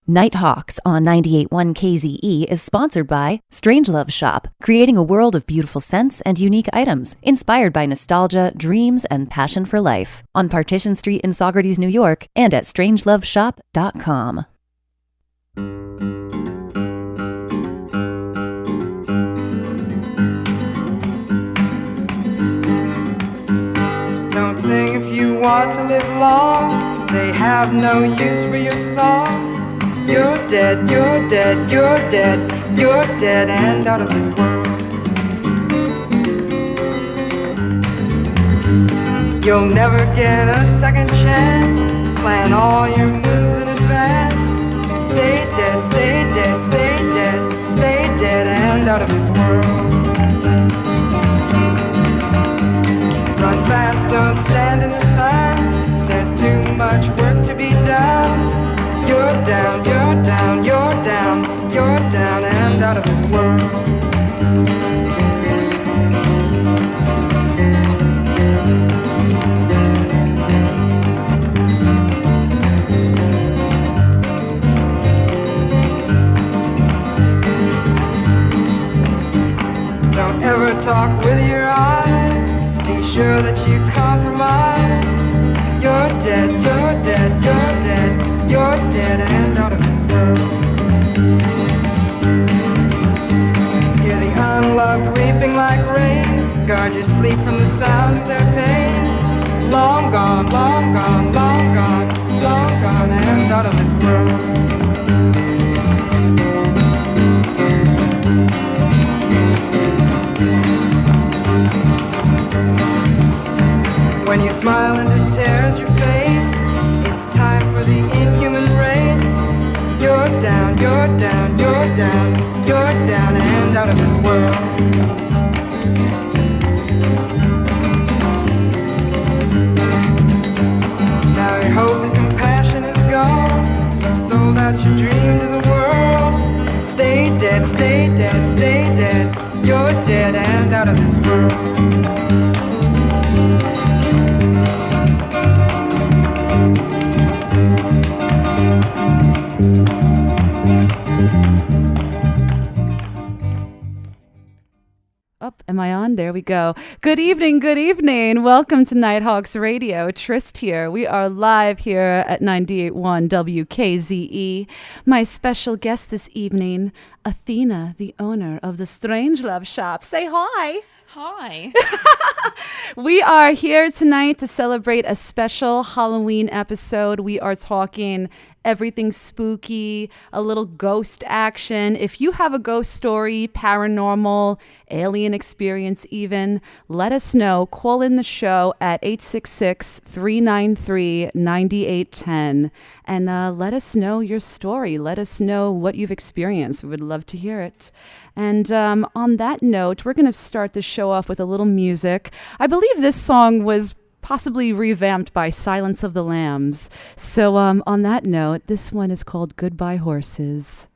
Nighthawks on 98.1 KZE is sponsored by Strangelove Shop, creating a world of beautiful scents and unique items, inspired by nostalgia, dreams, and passion for life. On Partition Street in Saugerties, New York, and at strangeloveshop.com. Don't sing if you want to live long. They have no use for your song. You're dead, you're dead, you're dead, you're dead and out of this world. You'll never get a second chance. Plan all your moves in advance. Stay dead, stay dead, stay dead, stay dead and out of this world. Run fast, don't stand in the sun. There's too much work to be done. You're down, you're down, you're down, you're down and out of this world. Don't ever talk with your eyes. Be sure that you compromise. You're dead, you're dead, you're dead, you're dead and out of this world. Hear the unloved weeping like rain. Guard your sleep from the sound of their pain. Long gone, long gone, long gone, long gone and out of this world. When you smile and it tears your face, it's time for the inhuman race. You're down, you're down, you're down, you're down and out of this world. Now your hope and compassion is gone. You've sold out your dream to the world. Stay dead, stay dead, stay dead. You're dead and out of this world. Am I on? There we go. Good evening, good evening. Welcome to Nighthawks Radio. Tryst here. We are live here at 98.1 WKZE. My special guest this evening, Athena, the owner of the Strangelove Shop. Say hi. Hi. We are here tonight to celebrate a special Halloween episode. We are talking everything spooky, a little ghost action. If you have a ghost story, paranormal, alien experience even, let us know. Call in the show at 866-393-9810 and let us know your story. Let us know what you've experienced. We would love to hear it. And on that note, we're going to start the show off with a little music. I believe this song was possibly revamped by Silence of the Lambs. So on that note, this one is called Goodbye Horses.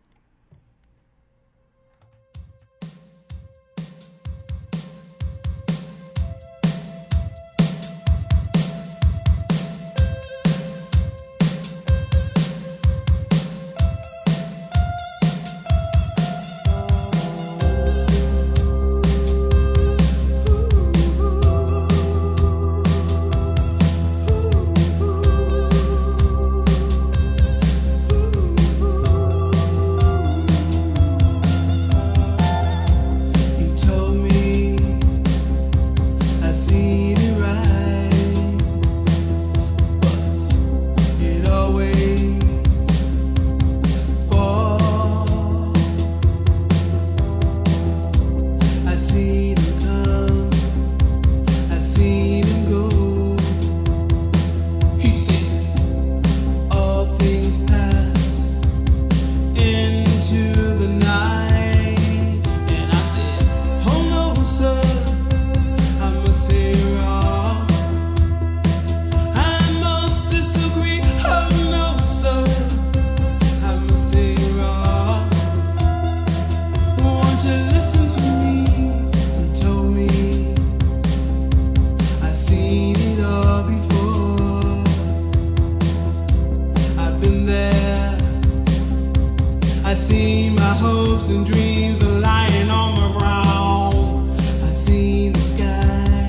I see my hopes and dreams are lying on the ground. I see the sky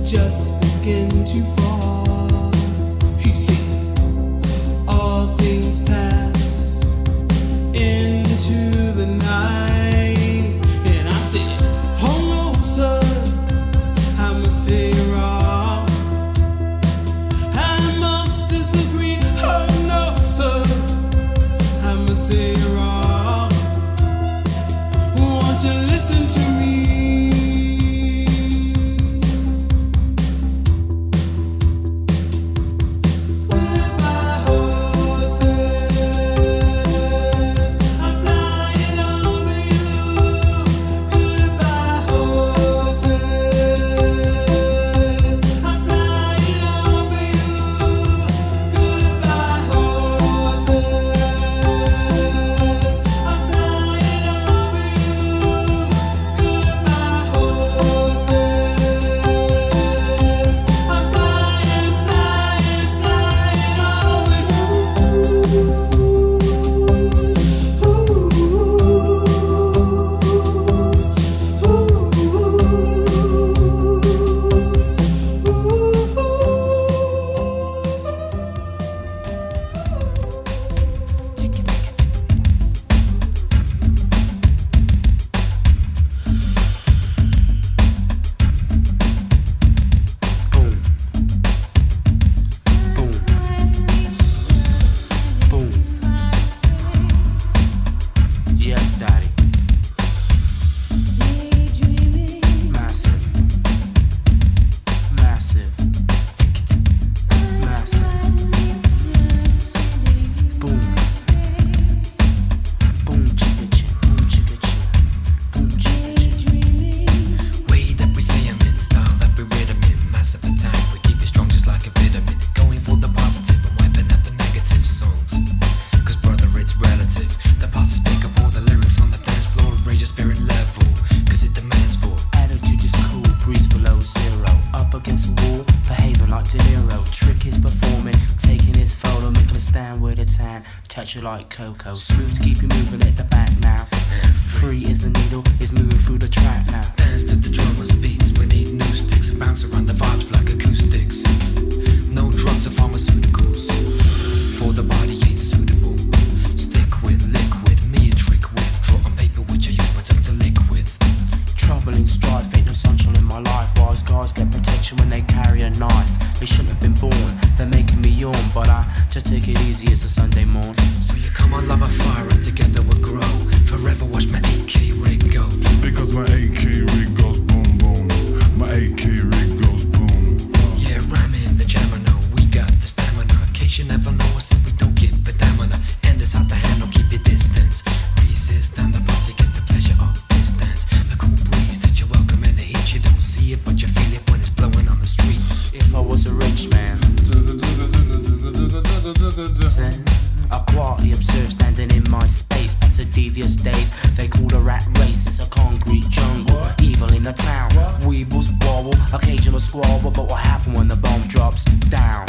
just begin to fall. You see, all things pass into the night, and I said, oh no, sir, I must say you're wrong. I must disagree. Oh no, sir, I must say you're wrong. Won't you listen to me? Goodbye horses, I'm flying over you. Goodbye horses, I'm flying over you. Goodbye horses, I'm flying over you. Goodbye horses, I'm flying, flying, flying over Boom. Yes, Daddy. Massive. Massive. Massive. Boom. Boom, chicka chicka. Boom, chicka chicka. Boom, chicka chicka. Way that we say I'm in, style that we rhythm in. Massive attack, we keep it strong just like a vitamin. Going for the positive and wiping out the negative songs. Cause brother, it's relative. The past is pick up all the lyrics on the dance floor. Raise your spirit level, cause it demands for. Attitude is cool, breeze below zero. Up against the wall, behaving like De Niro. Trick is performing, taking his photo, making a stand with a tan. Touch it like Coco, smooth to keep you moving at the back now. Free as the needle, is moving through the track now. Dance to the drummer's beats, we need new sticks. Bounce around the vibes like acoustics. No drugs or pharmaceuticals, for the body ain't suitable. Stick with liquid, me a trick with. Draw on paper which I use my tongue to lick with. Trouble in strife, ain't no sunshine in my life. Wise guys get protection when they carry a knife. They shouldn't have been born, they're making me yawn. But I just take it easy, it's a Sunday morn. So you come on, love a fire and together we'll grow. Forever watch my AK rig go. Because my AK rig goes boom boom. My AK rig goes boom. Yeah, ramming the jam, I know we got the stamina. In case you never know, I said we don't give a damn on the end is out the handle, keep your distance. Resist and the posse gets the pleasure of distance. A cool breeze that you welcome in the heat. You don't see it, but you feel it when it's blowing on the street. If I was a rich man, I quietly observe standing in my space. Past the devious days, they call the rat race. It's a concrete jungle, evil in the town. Weebles wobble, occasional squabble. But what happened when the bomb drops down?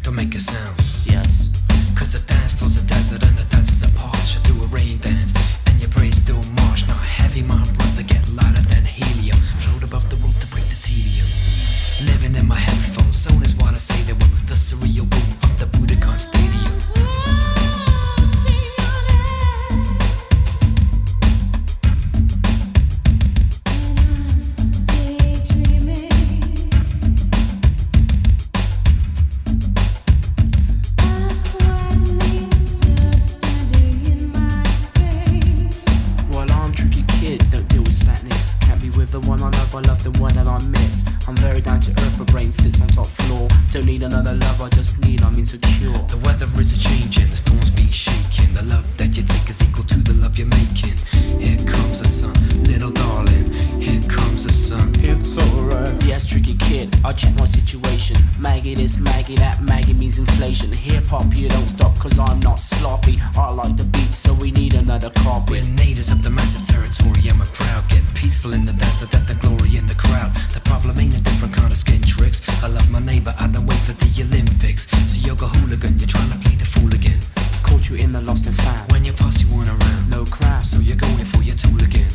Don't make a sound, Yes. cause the dance floor's a desert and the dancers are parched. You do a rain dance and your brain's still marsh. Not heavy, my brother, get lighter than helium. Float above the world to break the tedium. Living in my headphones, zone is what I say they were. The surreal boom of the Budokan Stadium. Well, I'm a tricky kid, don't deal with slackness. Can't be with the one I love, I love the one that I miss. I'm very down to earth, my brain sits on top floor. Don't need another love, I just need, I'm insecure. The weather is a changing, the storm's being shaken. The love that you take is equal to the love you're making. Here comes the sun, little darling. Here comes the sun. It's alright. Yes, tricky kid, I check my situation. Maggie this, Maggie that, Maggie means inflation. Hip hop, you don't stop, cause I'm not sloppy. I like the beat, so we need another copy. We're natives of the massive territory, and we're proud. Get peaceful in the dance, so that the glory in the crowd. The problem ain't a different kind of skin tricks. I love my neighbor, I don't wait for the Olympics. So yoga hooligan, you're trying to play the fool again. Caught you in the lost and found. When your posse weren't around, No crowd, so you're going for your tool again.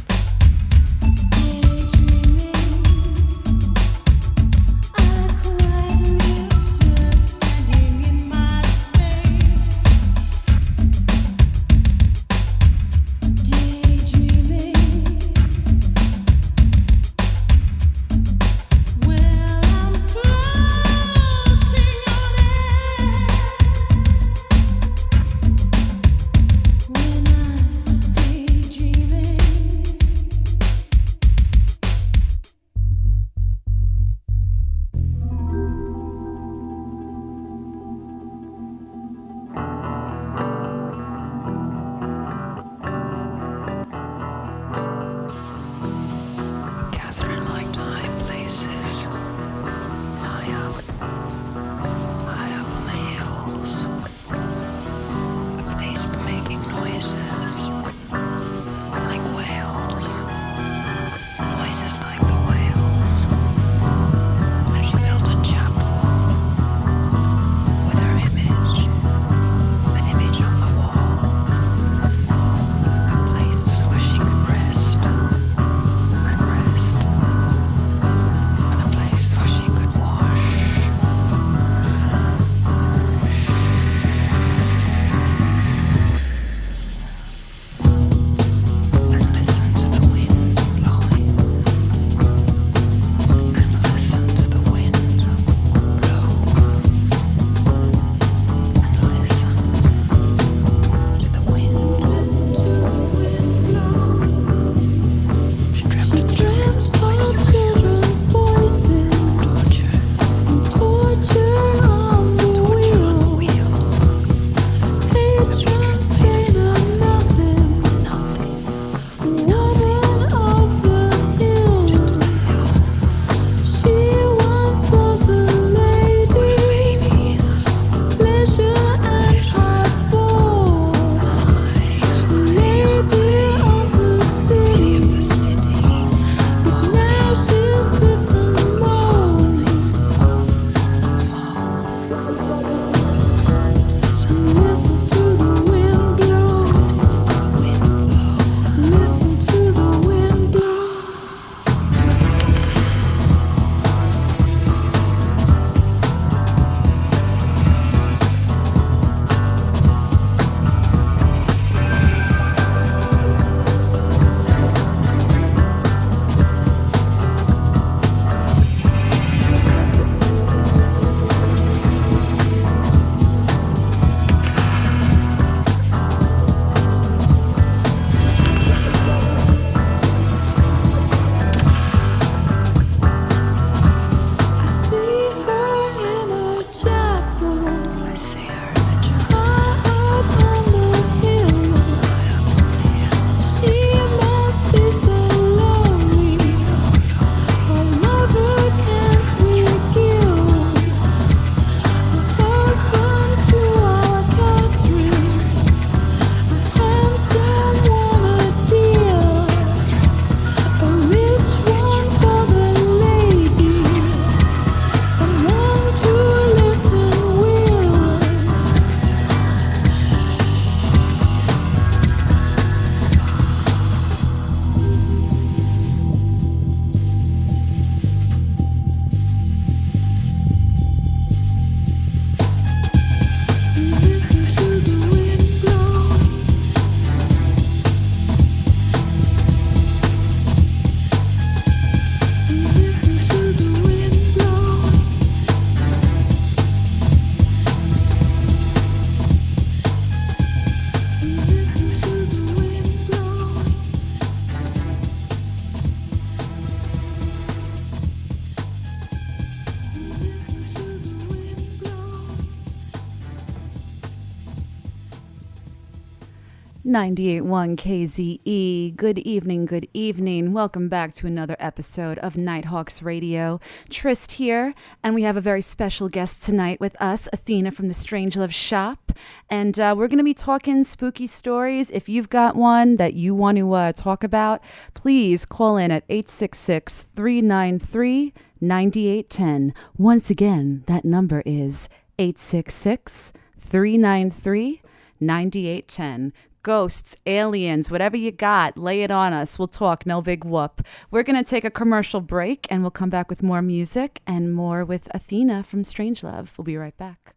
.1 KZE. Good evening, good evening. Welcome back to another episode of Nighthawks Radio. Tryst here, and we have a very special guest tonight with us, Athena from the Strangelove Shop. And we're going to be talking spooky stories. If you've got one that you want to talk about, please call in at 866-393-9810. Once again, that number is 866-393-9810. 9810. Ghosts, aliens, whatever you got, lay it on us. We'll talk, no big whoop. We're going to take a commercial break, and we'll come back with more music and more with Athena from Strangelove. We'll be right back.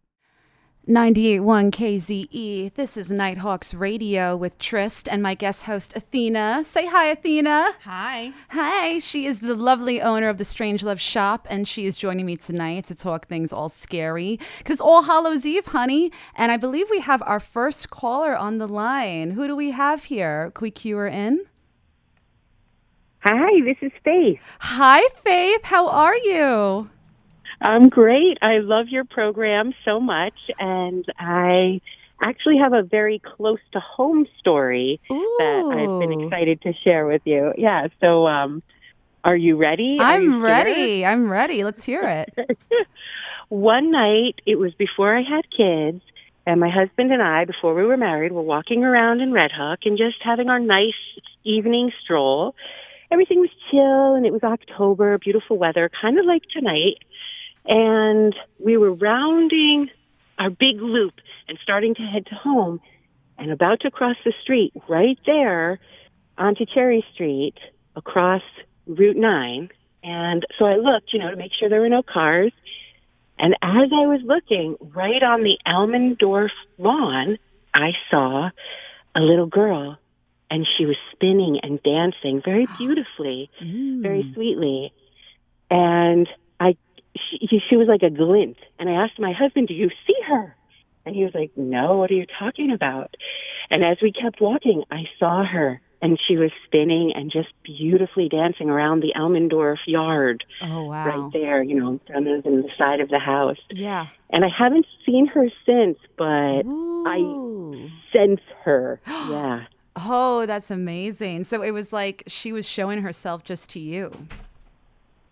98.1 KZE. This is Nighthawks Radio with Tryst and my guest host, Athena. Say hi, Athena. Hi. Hi. She is the lovely owner of the Strangelove shop, and she is joining me tonight to talk things all scary because it's All Hallows Eve, honey. And I believe we have our first caller on the line. Who do we have here? Can we cue her in? Hi, this is Faith. Hi, Faith. How are you? I'm great. I love your program so much, and I actually have a very close to home story that I've been excited to share with you. Yeah, so are you ready? I'm ready. I'm ready. Let's hear it. One night, it was before I had kids, and my husband and I, before we were married, were walking around in Red Hook and just having our nice evening stroll. Everything was chill, and it was October, beautiful weather, kind of like tonight. And we were rounding our big loop and starting to head to home and about to cross the street right there onto Cherry Street across Route 9. And so I looked, to make sure there were no cars. And as I was looking, right on the Almendorf lawn, I saw a little girl, and she was spinning and dancing very beautifully, very sweetly. And she was like a glint. And I asked my husband, do you see her? And he was like, no, what are you talking about? And as we kept walking, I saw her, and she was spinning and just beautifully dancing around the Almendorf yard. Oh, wow. Right there, in front of the side of the house. Yeah. And I haven't seen her since, but I sense her. Yeah. Oh, that's amazing. So it was like she was showing herself just to you.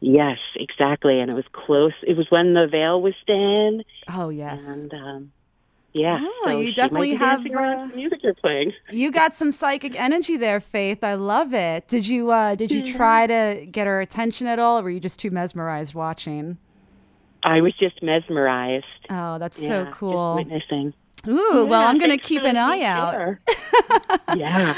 Yes, exactly. And it was close. It was when the veil was thin. Oh, yes. And, yeah. Oh, so you definitely have the music you're playing. You got some psychic energy there, Faith. I love it. Did you try to get her attention at all, or were you just too mesmerized watching? I was just mesmerized. Oh, that's so cool. Just witnessing. Ooh, well, I'm going to keep an eye out. Yeah.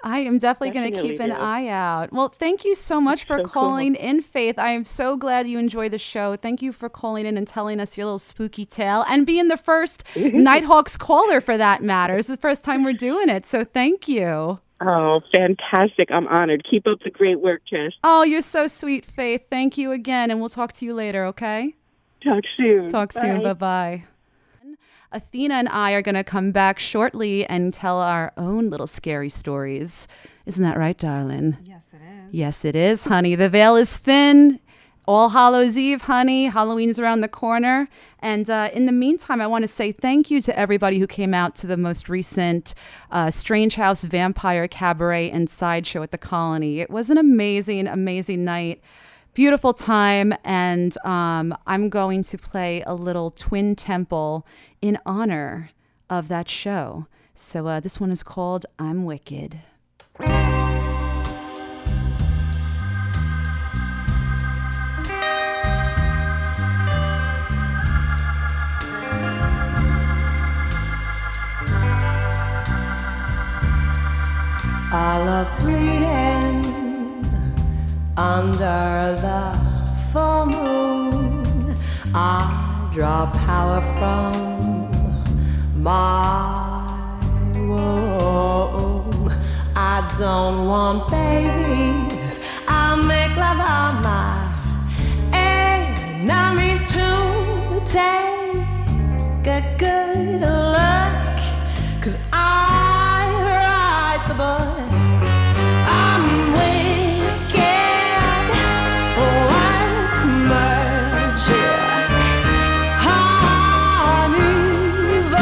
I am definitely going to keep an eye out. Well, thank you so much for calling in, Faith. I am so glad you enjoy the show. Thank you for calling in and telling us your little spooky tale and being the first Nighthawks caller, for that matter. It's the first time we're doing it, so thank you. Oh, fantastic. I'm honored. Keep up the great work, Tryst. Oh, you're so sweet, Faith. Thank you again, and we'll talk to you later, okay? Talk soon. Bye. Bye-bye. Athena and I are going to come back shortly and tell our own little scary stories. Isn't that right, darling? Yes, it is. Yes, it is, honey. The veil is thin. All Hallows Eve, honey. Halloween's around the corner. And in the meantime, I want to say thank you to everybody who came out to the most recent Strange House Vampire Cabaret and Sideshow at the Colony. It was an amazing, amazing night. Beautiful time, and I'm going to play a little twin temple in honor of that show. So this one is called I'm Wicked. I love bleeding under the full moon. I draw power from my womb. I don't want babies. I'll make love on my enemies to take a good look. 'Cause I write the book. I'm wicked, like magic. I'm evil,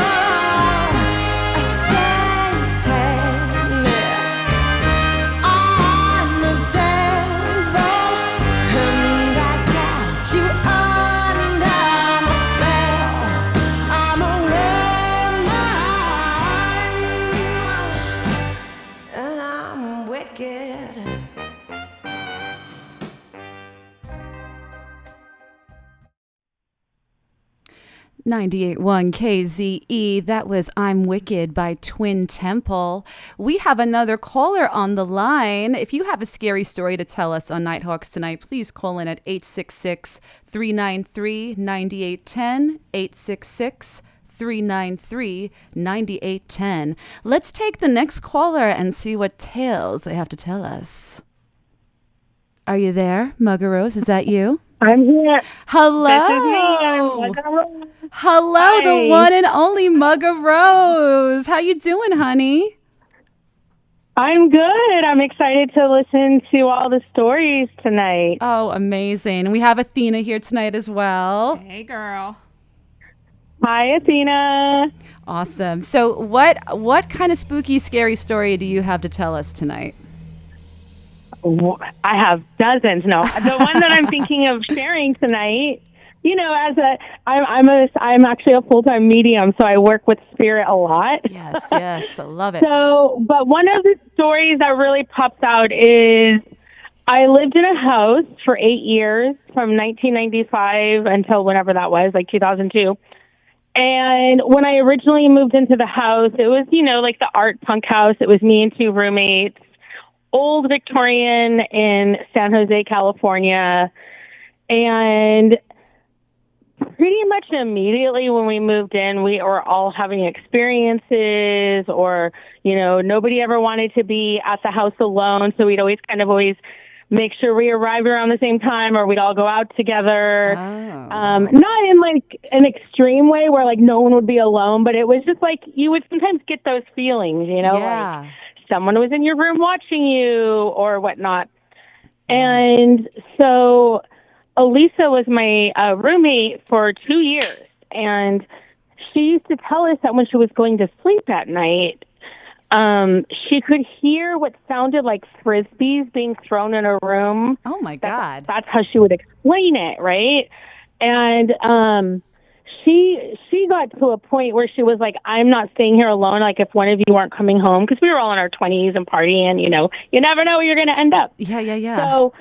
satanic. I'm the devil. 98.1 KZE. That was I'm Wicked by Twin Temple. We have another caller on the line. If you have a scary story to tell us on Nighthawks tonight, please call in at 866-393-9810, 866-393-9810. Let's take the next caller and see what tales they have to tell us. Are you there, Mugga Rose? Is that you? I'm here. Hello. This is me. I'm Mugga Rose. Hello, Hi. the one and only Mugga Rose. How you doing, honey? I'm good. I'm excited to listen to all the stories tonight. Oh, amazing. We have Athena here tonight as well. Hey, girl. Hi, Athena. Awesome. So what kind of spooky, scary story do you have to tell us tonight? I have dozens. No, the one that I'm thinking of sharing tonight, you know, I'm actually a full-time medium, so I work with spirit a lot. Yes, I love it. So, but one of the stories that really pops out is I lived in a house for 8 years from 1995 until whenever that was, like 2002. And when I originally moved into the house, it was, you know, like the art punk house. It was me and two roommates. Old Victorian in San Jose, California. And pretty much immediately when we moved in, we were all having experiences or, you know, nobody ever wanted to be at the house alone. So we'd always make sure we arrived around the same time or we'd all go out together. Not in like an extreme way where like no one would be alone, but it was just like you would sometimes get those feelings, you know, like someone was in your room watching you or whatnot. And so Elisa was my roommate for 2 years. And she used to tell us that when she was going to sleep at night, she could hear what sounded like frisbees being thrown in her room. Oh, my God. That's how she would explain it, right? And she got to a point where she was like, I'm not staying here alone. Like, if one of you aren't coming home, because we were all in our 20s and partying, you know, you never know where you're going to end up. Yeah. So,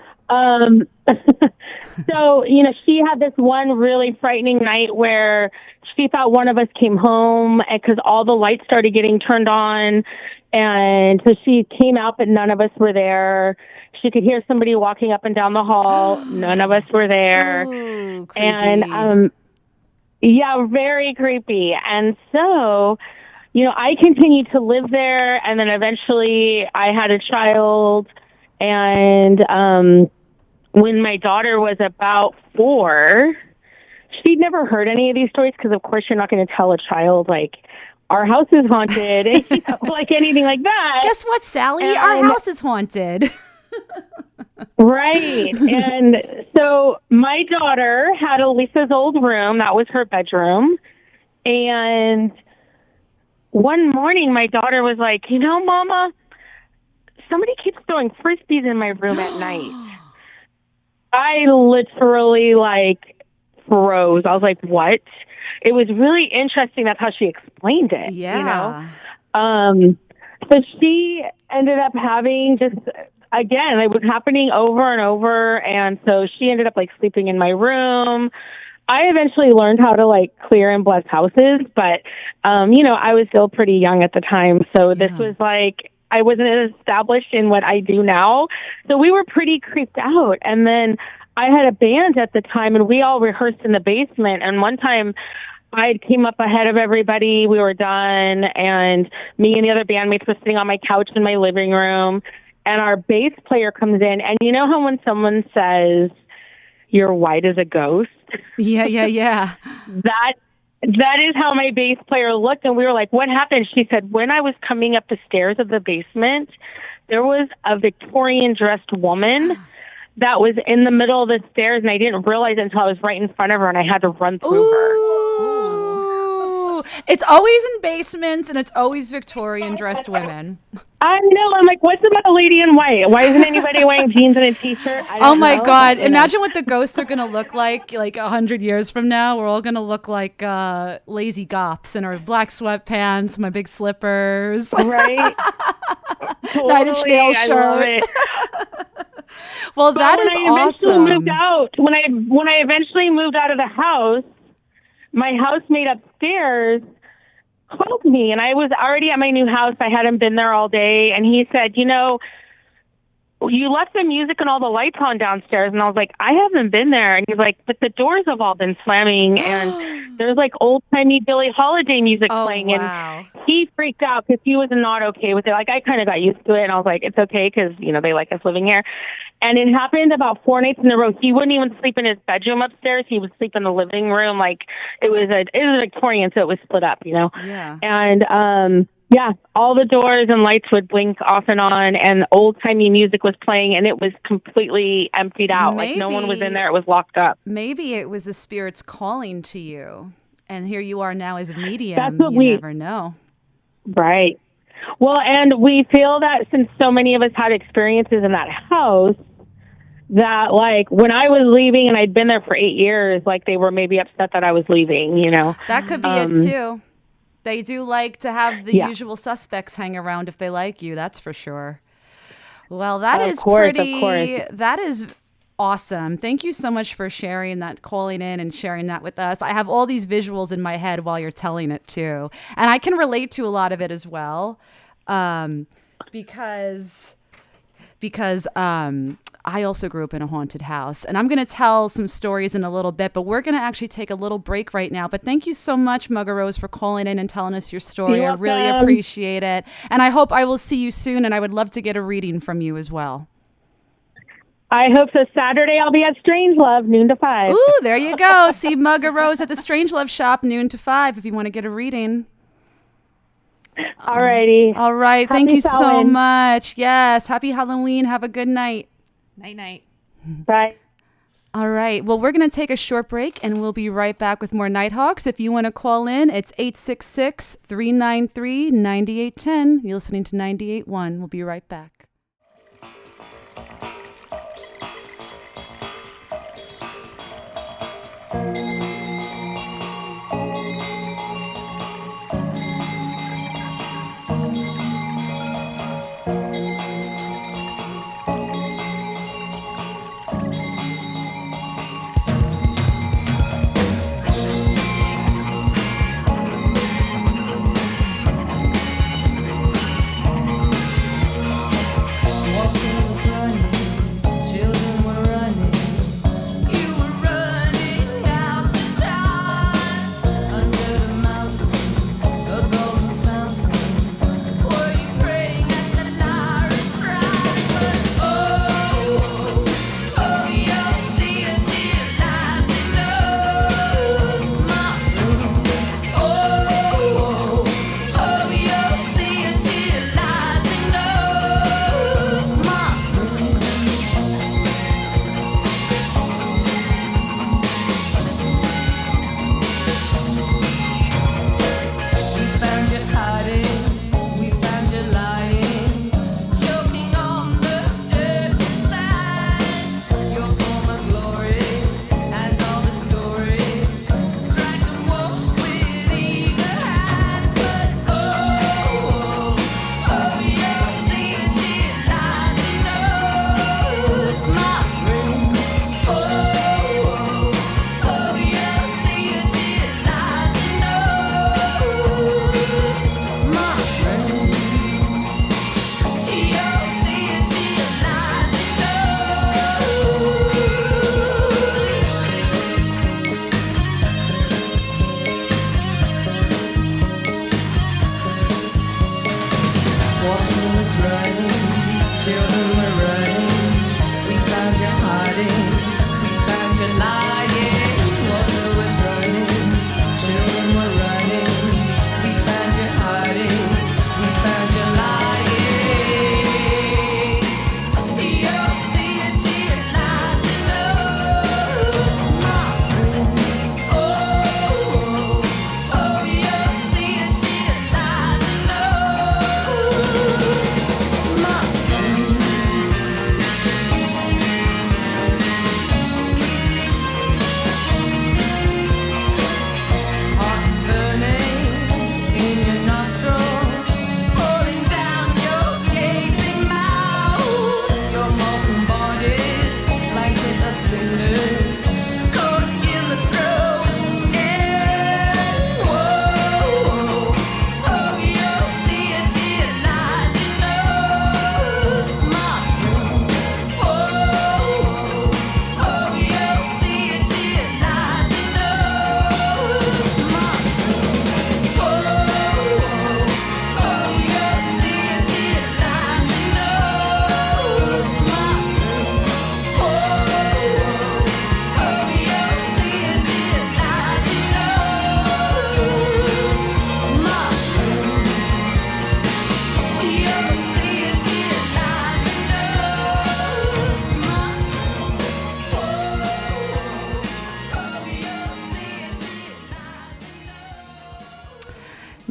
so, you know, she had this one really frightening night where she thought one of us came home because all the lights started getting turned on. And so she came out, but none of us were there. She could hear somebody walking up and down the hall. None of us were there. Ooh, creepy. And, yeah, very creepy. And so, you know, I continued to live there, and then eventually I had a child. And when my daughter was about 4, she'd never heard any of these stories because, of course, you're not going to tell a child, like, our house is haunted, you know, like anything like that. Guess what, Sally? Our house is haunted. Right. And so my daughter had Elisa's old room. That was her bedroom. And one morning, my daughter was like, you know, Mama, somebody keeps throwing frisbees in my room at night. I literally, like, froze. I was like, what? It was really interesting. That's how she explained it. Yeah. You know? So she ended up having just... Again, it was happening over and over, and so she ended up, like, sleeping in my room. I eventually learned how to, like, clear and bless houses, but, you know, I was still pretty young at the time, so this was, like, I wasn't as established in what I do now, so we were pretty creeped out. And then I had a band at the time, and we all rehearsed in the basement, and one time I came up ahead of everybody. We were done, and me and the other bandmates were sitting on my couch in my living room. And our bass player comes in, and you know how when someone says, you're white as a ghost? Yeah. That is how my bass player looked, and we were like, what happened? She said, when I was coming up the stairs of the basement, there was a Victorian-dressed woman that was in the middle of the stairs, and I didn't realize it until I was right in front of her, and I had to run through her. It's always in basements, and it's always Victorian-dressed women. I know. I'm like, what's about a lady in white? Why isn't anybody wearing jeans and a T-shirt? Oh, my God. Imagine what the ghosts are going to look like 100 years from now. We're all going to look like lazy goths in our black sweatpants, my big slippers. Right? Totally. Nine Inch Nails shirt. Well, but that is awesome. When I eventually moved out of the house, my housemate upstairs called me, and I was already at my new house. I hadn't been there all day, and he said, you left the music and all the lights on downstairs. And I was like, I haven't been there. And he's like, but the doors have all been slamming and there's like old-timey Billie Holiday music playing. Wow. And he freaked out because he was not okay with it. Like, I kind of got used to it, and I was like, it's okay because, they like us living here. And it happened about 4 nights in a row. He wouldn't even sleep in his bedroom upstairs. He would sleep in the living room. Like, it was a Victorian, so it was split up, Yeah. And, yeah, all the doors and lights would blink off and on, and old-timey music was playing, and it was completely emptied out. Like, no one was in there. It was locked up. Maybe it was the spirits calling to you, and here you are now as a medium. That's what you never know. Right. Well, and we feel that since so many of us had experiences in that house, that, like, when I was leaving, and I'd been there for 8 years, like, they were maybe upset that I was leaving, That could be it, too. They do like to have the usual suspects hang around if they like you, that's for sure. Well, that is awesome. Thank you so much for sharing that, calling in and sharing that with us. I have all these visuals in my head while you're telling it too. And I can relate to a lot of it as well. Because I also grew up in a haunted house, and I'm going to tell some stories in a little bit, but we're going to actually take a little break right now. But thank you so much, Mugga Rose, for calling in and telling us your story. I really appreciate it. And I hope I will see you soon, and I would love to get a reading from you as well. I hope so. Saturday, I'll be at Strange Love, noon to 5. Ooh, there you go. See Mugga Rose at the Strange Love shop, noon to 5, if you want to get a reading. All righty. All right. Thank you so much. Yes. Happy Halloween. Have a good night. Night-night. Bye. All right. Well, we're going to take a short break, and we'll be right back with more Nighthawks. If you want to call in, it's 866-393-9810. You're listening to 98.1. We'll be right back.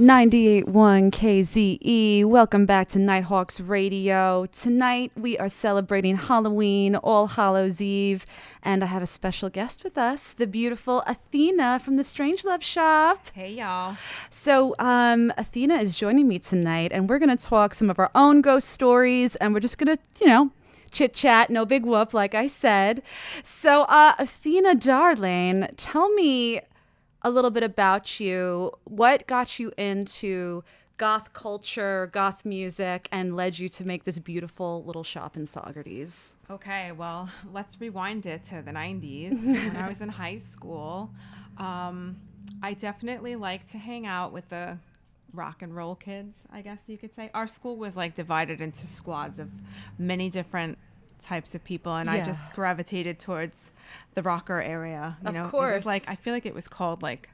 98.1 KZE. Welcome back to Nighthawks Radio. Tonight we are celebrating Halloween, All Hallows Eve, and I have a special guest with us, the beautiful Athena from the Strangelove Shop. Hey, y'all. So Athena is joining me tonight, and we're going to talk some of our own ghost stories, and we're just going to, chit-chat, no big whoop, like I said. So Athena, darling, tell me a little bit about you. What got you into goth culture, goth music, and led you to make this beautiful little shop in Saugerties? Okay, well, let's rewind it to the 90s. When I was in high school, I definitely liked to hang out with the rock and roll kids, I guess you could say. Our school was like divided into squads of many different types of people, and I just gravitated towards the rocker area. Of course. It was like, I feel like it was called like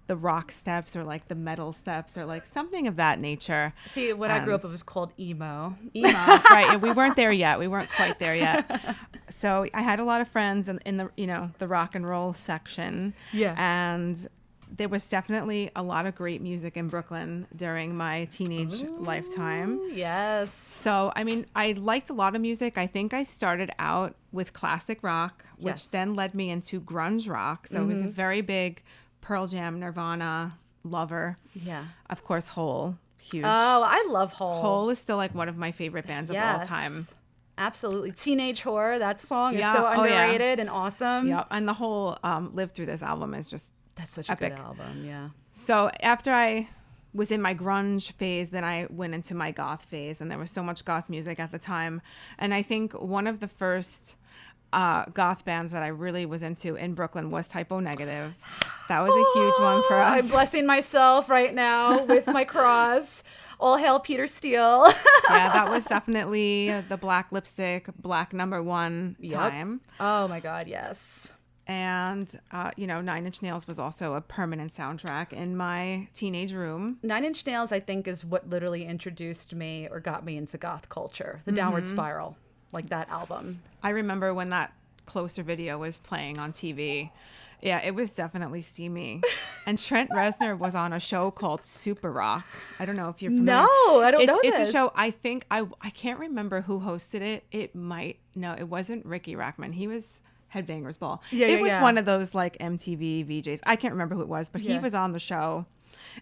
the rock steps or like the metal steps or like something of that nature. See, when I grew up, it was called emo. Right, and we weren't there yet. We weren't quite there yet. So I had a lot of friends in the the rock and roll section. Yeah. And there was definitely a lot of great music in Brooklyn during my teenage lifetime. Yes. So, I mean, I liked a lot of music. I think I started out with classic rock, which then led me into grunge rock. So it was a very big Pearl Jam, Nirvana lover. Yeah. Of course, Hole. Huge. Oh, I love Hole. Hole is still like one of my favorite bands of all time. Absolutely. Teenage Horror, that song is so underrated and awesome. Yeah, and the whole Live Through This album is just that's such epic. A good album, yeah. So after I was in my grunge phase, then I went into my goth phase, and there was so much goth music at the time. And I think one of the first goth bands that I really was into in Brooklyn was Typo Negative. That was a huge one for us. I'm blessing myself right now with my cross. All hail Peter Steele. Yeah, that was definitely the black lipstick, black #1 time. Oh my God, yes. And, 9 Inch Nails was also a permanent soundtrack in my teenage room. 9 Inch Nails, I think, is what literally introduced me or got me into goth culture. The Downward Spiral, like that album. I remember when that Closer video was playing on TV. Yeah, it was definitely steamy. And Trent Reznor was on a show called Super Rock. I don't know if you're familiar. No, I don't know this. It's a show, I think, I can't remember who hosted it. It wasn't Ricky Rackman. He was Headbangers Ball. It was one of those like MTV VJs. I can't remember who it was, but he was on the show,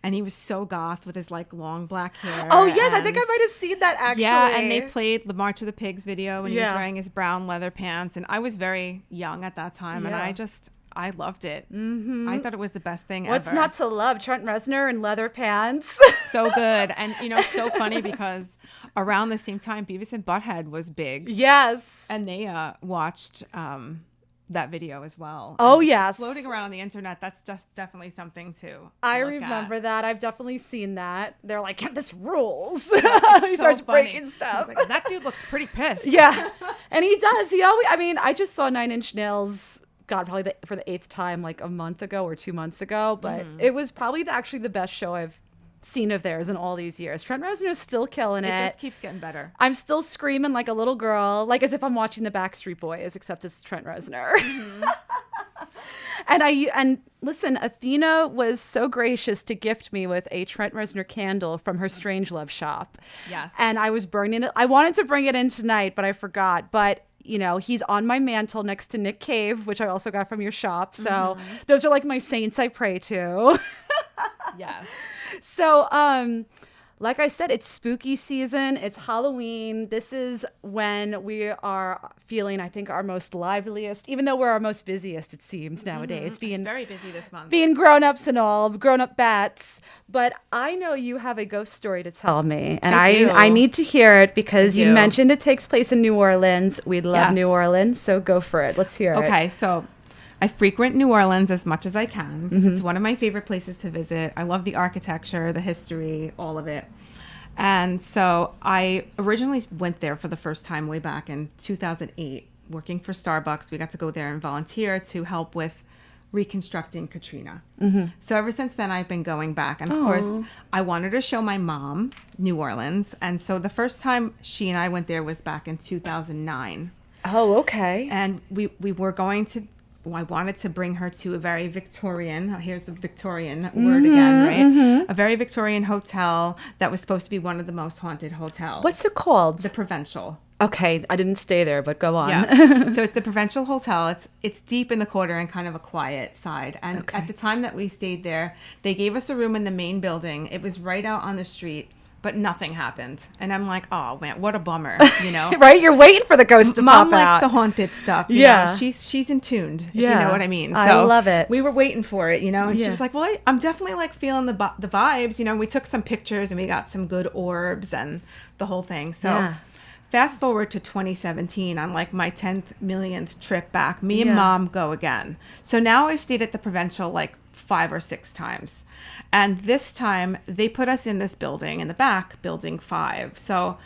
and he was so goth with his like long black hair. Oh yes, I think I might have seen that actually. Yeah, and they played the March of the Pigs video, and he was wearing his brown leather pants, and I was very young at that time, and I loved it. Mm-hmm. I thought it was the best thing ever. What's not to love? Trent Reznor in leather pants. So good. And, so funny because around the same time, Beavis and Butthead was big. Yes. And they watched that video as well. Oh, and yes. Floating around on the internet, that's just definitely something to I look remember at. that. I've definitely seen that. They're like, this rules. It's He so starts funny. breaking stuff. Like, that dude looks pretty pissed. Yeah. And he does. I just saw 9 Inch Nails, God, probably for the 8th time, like a month ago or 2 months ago. But it was probably actually the best show I've seen of theirs in all these years. Trent Reznor's still killing it. It just keeps getting better. I'm still screaming like a little girl, like as if I'm watching the Backstreet Boys, except it's Trent Reznor. Mm-hmm. And listen, Athena was so gracious to gift me with a Trent Reznor candle from her Strangelove shop. Yes. And I was burning it. I wanted to bring it in tonight, but I forgot. But he's on my mantle next to Nick Cave, which I also got from your shop. So those are like my saints I pray to. Yes. So, like I said, it's spooky season. It's Halloween. This is when we are feeling, I think, our most liveliest, even though we're our most busiest, it seems, nowadays. It's very busy this month. Being grown-ups and all, grown-up bats. But I know you have a ghost story to tell me, and I need to hear it because you mentioned it takes place in New Orleans. We love New Orleans, so go for it. Let's hear it. Okay, so I frequent New Orleans as much as I can because it's one of my favorite places to visit. I love the architecture, the history, all of it. And so I originally went there for the first time way back in 2008, working for Starbucks. We got to go there and volunteer to help with reconstructing Katrina. So ever since then, I've been going back. And of course, I wanted to show my mom New Orleans. And so the first time she and I went there was back in 2009. Oh, okay. And we were going to I wanted to bring her to a very Victorian, here's the Victorian word again, right? A very Victorian hotel that was supposed to be one of the most haunted hotels. What's it called? The Provincial. Okay, I didn't stay there, but go on. Yeah. So it's the Provincial Hotel. It's deep in the quarter and kind of a quiet side. And at the time that we stayed there, they gave us a room in the main building. It was right out on the street, but nothing happened. And I'm like, oh man, what a bummer, you know? Right? You're waiting for the ghost to Mom pop out. likes the haunted stuff. You Yeah. know? She's in tuned. If Yeah. you know what I mean. So I love it. We were waiting for it, you know, and she Yeah. was like, well, I'm definitely like feeling the vibes. You know, we took some pictures and we got some good orbs and the whole thing. So Yeah. fast forward to 2017 on like my 10th millionth trip back, me and Yeah. Mom go again. So now I've stayed at the Provincial like 5 or 6 times. And this time they put us in this building in the back, building 5. So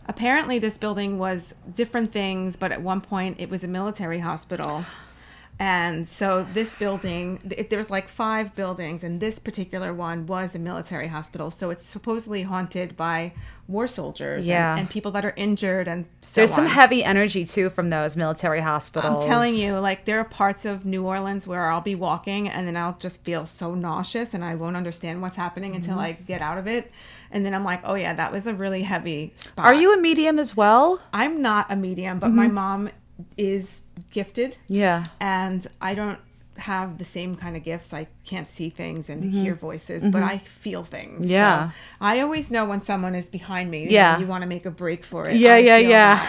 apparently this building was different things, but at one point it was a military hospital. And so this building, there was like 5 buildings, and this particular one was a military hospital. So it's supposedly haunted by war soldiers and people that are injured and so There's some on. heavy energy, too, from those military hospitals. I'm telling you, like there are parts of New Orleans where I'll be walking and then I'll just feel so nauseous and I won't understand what's happening until I get out of it. And then I'm like, oh yeah, that was a really heavy spot. Are you a medium as well? I'm not a medium, but my mom is gifted. Yeah. And I don't have the same kind of gifts. I can't see things and hear voices, but I feel things. Yeah. So I always know when someone is behind me. Yeah. You want to make a break for it. Yeah, I yeah, feel yeah.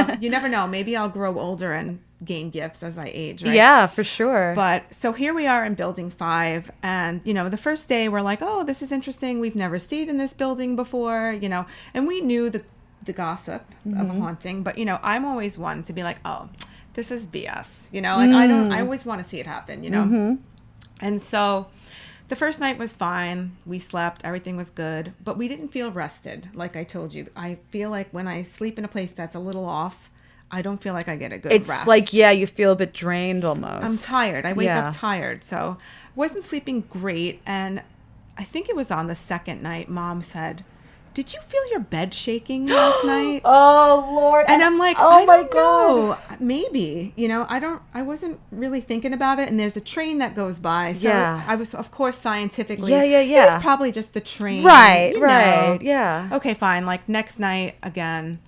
that. You never know. Maybe I'll grow older and gain gifts as I age, right? Yeah, for sure. But so here we are in building 5, and you know, the first day we're like, oh, this is interesting. We've never stayed in this building before, you know, and we knew the gossip of a haunting, but you know, I'm always one to be like, oh, this is BS, you know, like I always want to see it happen, you know. And so the first night was fine. We slept, everything was good, but we didn't feel rested. Like I told you, I feel like when I sleep in a place that's a little off, I don't feel like I get a good It's rest. like, yeah, you feel a bit drained almost. I'm tired. I wake Yeah. up tired. So wasn't sleeping great. And I think it was on the second night, Mom said, did you feel your bed shaking last night? Oh, Lord. And I'm like, oh I my don't God. know. Maybe, you know, I wasn't really thinking about it. And there's a train that goes by. So Yeah. I was, of course, scientifically. Yeah, yeah, It yeah. was probably just the train. Right, you know. right. Yeah. Okay, fine. Like next night again,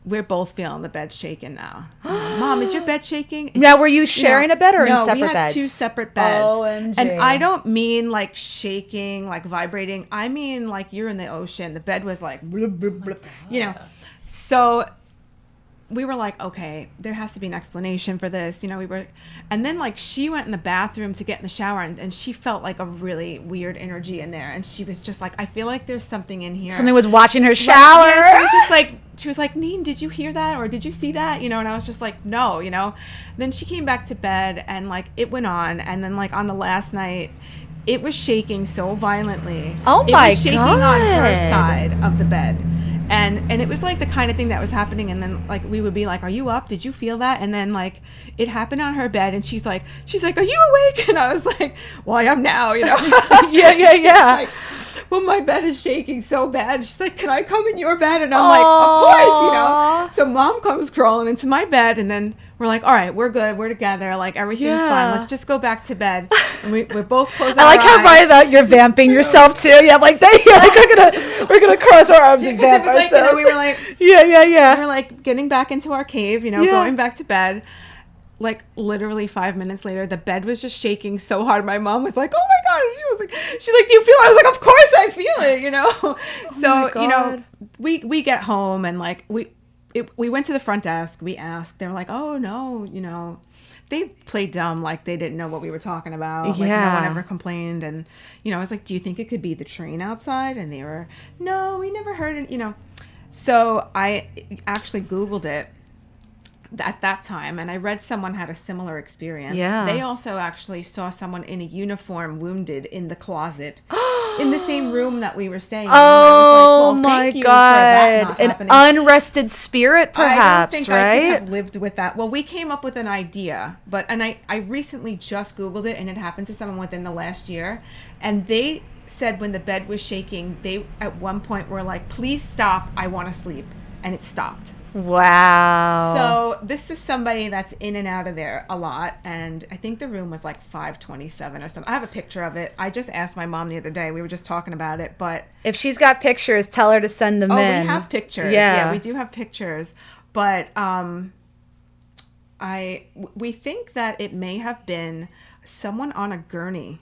we're both feeling the bed shaking now. Mom, is your bed shaking? Now, were you sharing a bed or in separate we had beds? 2 separate beds. OMG. And I don't mean like shaking, like vibrating. I mean like you're in the ocean. The bed was like, blub, blub, blub, you know. So we were like, okay, there has to be an explanation for this. You know, and then like she went in the bathroom to get in the shower and she felt like a really weird energy in there. And she was just like, I feel like there's something in here. Something was watching her shower. Yeah, she was like, Neen, did you hear that? Or did you see that? You know, and I was just like, no, you know. Then she came back to bed and like it went on. And then like on the last night, it was shaking so violently. Oh it my was shaking on her God. side of the bed. And it was like the kind of thing that was happening. And then like we would be like, are you up? Did you feel that? And then like it happened on her bed and she's like, are you awake? And I was like, well, I am now, you know. Yeah. Like, well, my bed is shaking so bad. She's like, can I come in your bed? And I'm like, of course, you know. So Mom comes crawling into my bed and then we're like, all right, we're good. We're together. Like everything's fine. Let's just go back to bed. And we're both closing our I like how eyes. right that you're vamping yourself too. Yeah, like we're gonna cross our arms and vamp Like, you know, ourselves. we were like, yeah. we were like getting back into our cave, you know, going back to bed. Like literally 5 minutes later, the bed was just shaking so hard. My mom was like, "Oh my God!" She's like, "Do you feel it?" I was like, "Of course I feel it," you know. So you know, we get home and like we went to the front desk. We asked. They were like, "Oh no," you know. They played dumb, like they didn't know what we were talking about. Like no one ever complained, and you know, I was like, "Do you think it could be the train outside?" And they were, "No, we never heard it," you know. So I actually Googled it at that time, and I read someone had a similar experience. Yeah. They also actually saw someone in a uniform wounded in the closet in the same room that we were staying in. Oh And I was like, well, my thank you for that not God. An happening. unrested spirit, perhaps, I don't think I right? could have lived with that. Well, we came up with an idea, and I recently just Googled it, and it happened to someone within the last year, and they said when the bed was shaking, they at one point were like, please stop, I want to sleep, and it stopped. Wow. So this is somebody that's in and out of there a lot, and I think the room was like 527 or something. I have a picture of it. I just asked my mom the other day. We were just talking about it, but if she's got pictures, tell her to send them in. We have pictures. Yeah, we do have pictures, but we think that it may have been someone on a gurney.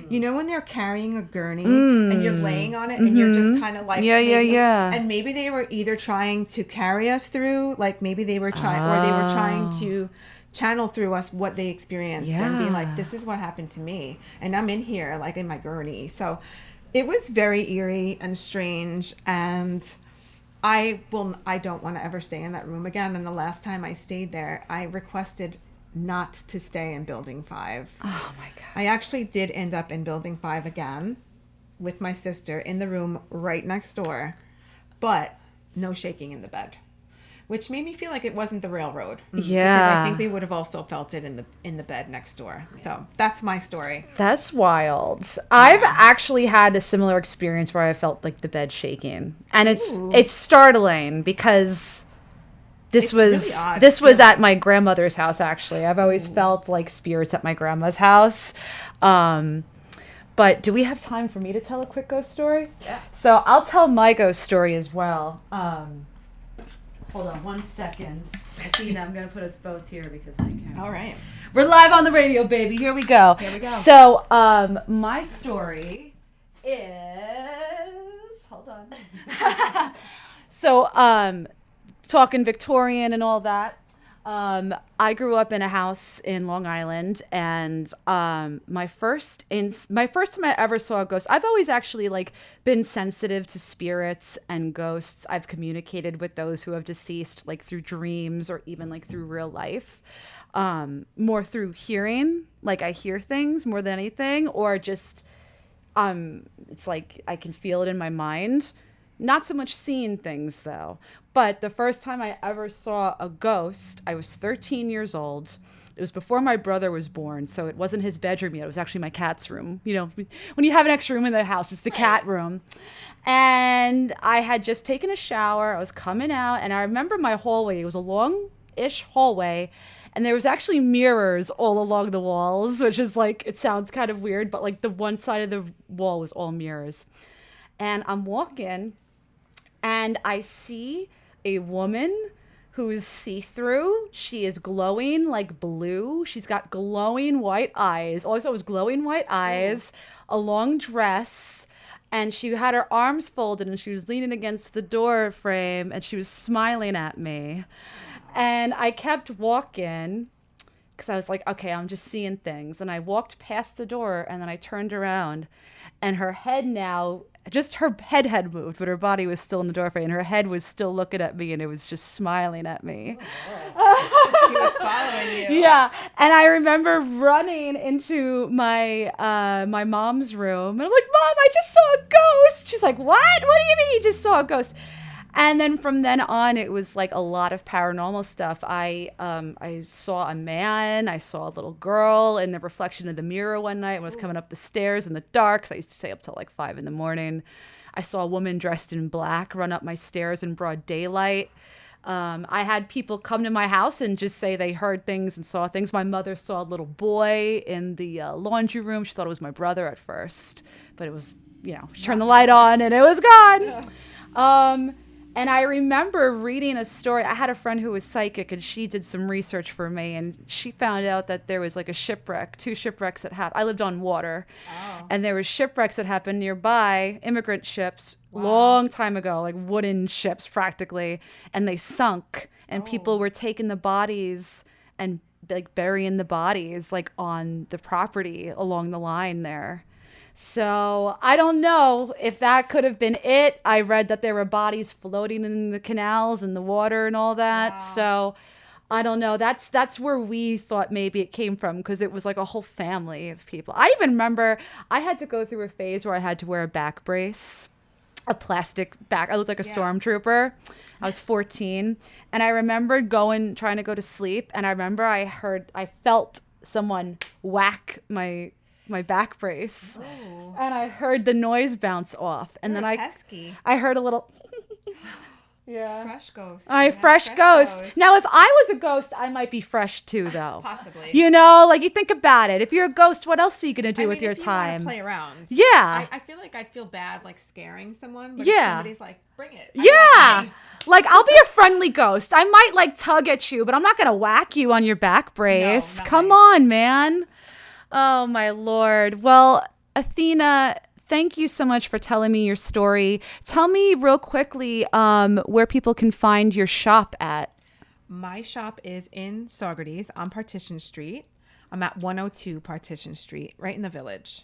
You know when they're carrying a gurney and you're laying on it and you're just kind of like and maybe they were either trying to carry us through, like maybe they were trying or they were trying to channel through us what they experienced and be like, this is what happened to me and I'm in here like in my gurney. So it was very eerie and strange, and I don't want to ever stay in that room again. And the last time I stayed there, I requested not to stay in building 5. Oh my god. I actually did end up in building 5 again with my sister in the room right next door, but no shaking in the bed, which made me feel like it wasn't the railroad. Yeah. Because I think we would have also felt it in the bed next door. So that's my story. That's wild. I've actually had a similar experience where I felt like the bed shaking, and it's startling because this was at my grandmother's house. Actually, I've always felt like spirits at my grandma's house. But do we have time for me to tell a quick ghost story? Yeah. So I'll tell my ghost story as well. Hold on 1 second. Athena, I'm going to put us both here because my camera. All right. We're live on the radio, baby. Here we go. Here we go. So my story is... Hold on. So talking Victorian and all that. I grew up in a house in Long Island, and my first time I ever saw a ghost, I've always actually like been sensitive to spirits and ghosts. I've communicated with those who have deceased like through dreams or even like through real life, more through hearing, like I hear things more than anything, or just it's like I can feel it in my mind. Not so much seeing things though. But the first time I ever saw a ghost, I was 13 years old. It was before my brother was born, so it wasn't his bedroom yet. It was actually my cat's room. You know, when you have an extra room in the house, it's the cat room. And I had just taken a shower. I was coming out, and I remember my hallway. It was a long-ish hallway, and there was actually mirrors all along the walls, which is like, it sounds kind of weird, but like the one side of the wall was all mirrors. And I'm walking, and I see a woman who's see-through. She is glowing like blue. She's got glowing white eyes. All I saw was glowing white eyes, a long dress, and she had her arms folded, and she was leaning against the door frame, and she was smiling at me. And I kept walking because I was like, okay, I'm just seeing things. And I walked past the door, and then I turned around, and her head now... just her head had moved, but her body was still in the doorway, and her head was still looking at me, and it was just smiling at me. Oh, she was following you. Yeah, and I remember running into my my mom's room, and I'm like, Mom, I just saw a ghost. She's like, what? What do you mean you just saw a ghost? And then from then on, it was like a lot of paranormal stuff. I saw a man. I saw a little girl in the reflection of the mirror one night when I was coming up the stairs in the dark, because I used to stay up till like 5 a.m. I saw a woman dressed in black run up my stairs in broad daylight. I had people come to my house and just say they heard things and saw things. My mother saw a little boy in the laundry room. She thought it was my brother at first, but it was, she turned the light on and it was gone. And I remember reading a story. I had a friend who was psychic, and she did some research for me, and she found out that there was like a shipwreck, 2 shipwrecks that happened. I lived on water, and there was shipwrecks that happened nearby, immigrant ships, long time ago, like wooden ships practically, and they sunk, and people were taking the bodies and like burying the bodies like on the property along the line there. So I don't know if that could have been it. I read that there were bodies floating in the canals and the water and all that. Wow. So I don't know. That's where we thought maybe it came from, because it was like a whole family of people. I even remember I had to go through a phase where I had to wear a back brace, a plastic back. I looked like a stormtrooper. I was 14, and I remember trying to go to sleep, and I remember I felt someone whack my back brace. And I heard the noise bounce off, and then I heard a little Yeah. Fresh ghost. Fresh ghost. Now, if I was a ghost, I might be fresh too, though. Possibly. You know, like you think about it. If you're a ghost, what else are you gonna do with your if you time? Play around. Yeah. I feel like I'd feel bad like scaring someone. But Yeah. if somebody's like, bring it. Yeah. Like I'll be a friendly ghost. I might like tug at you, but I'm not gonna whack you on your back brace. Come on, man. Oh my Lord. Well, Athena, thank you so much for telling me your story. Tell me real quickly where people can find your shop at. My shop is in Saugerties on Partition Street. I'm at 102 Partition Street, right in the Village.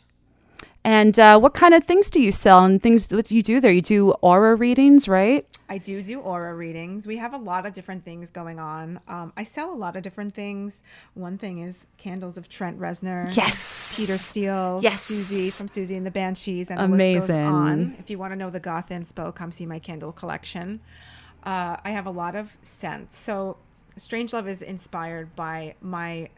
And what kind of things do you sell and what do you do there? You do aura readings, right? I do aura readings. We have a lot of different things going on. I sell a lot of different things. One thing is candles of Trent Reznor. Yes. Peter Steele. Yes. Susie from Susie and the Banshees. And Amazing. the list goes on. If you want to know the Goth inspo, come see my candle collection. I have a lot of scents. So Strangelove is inspired by my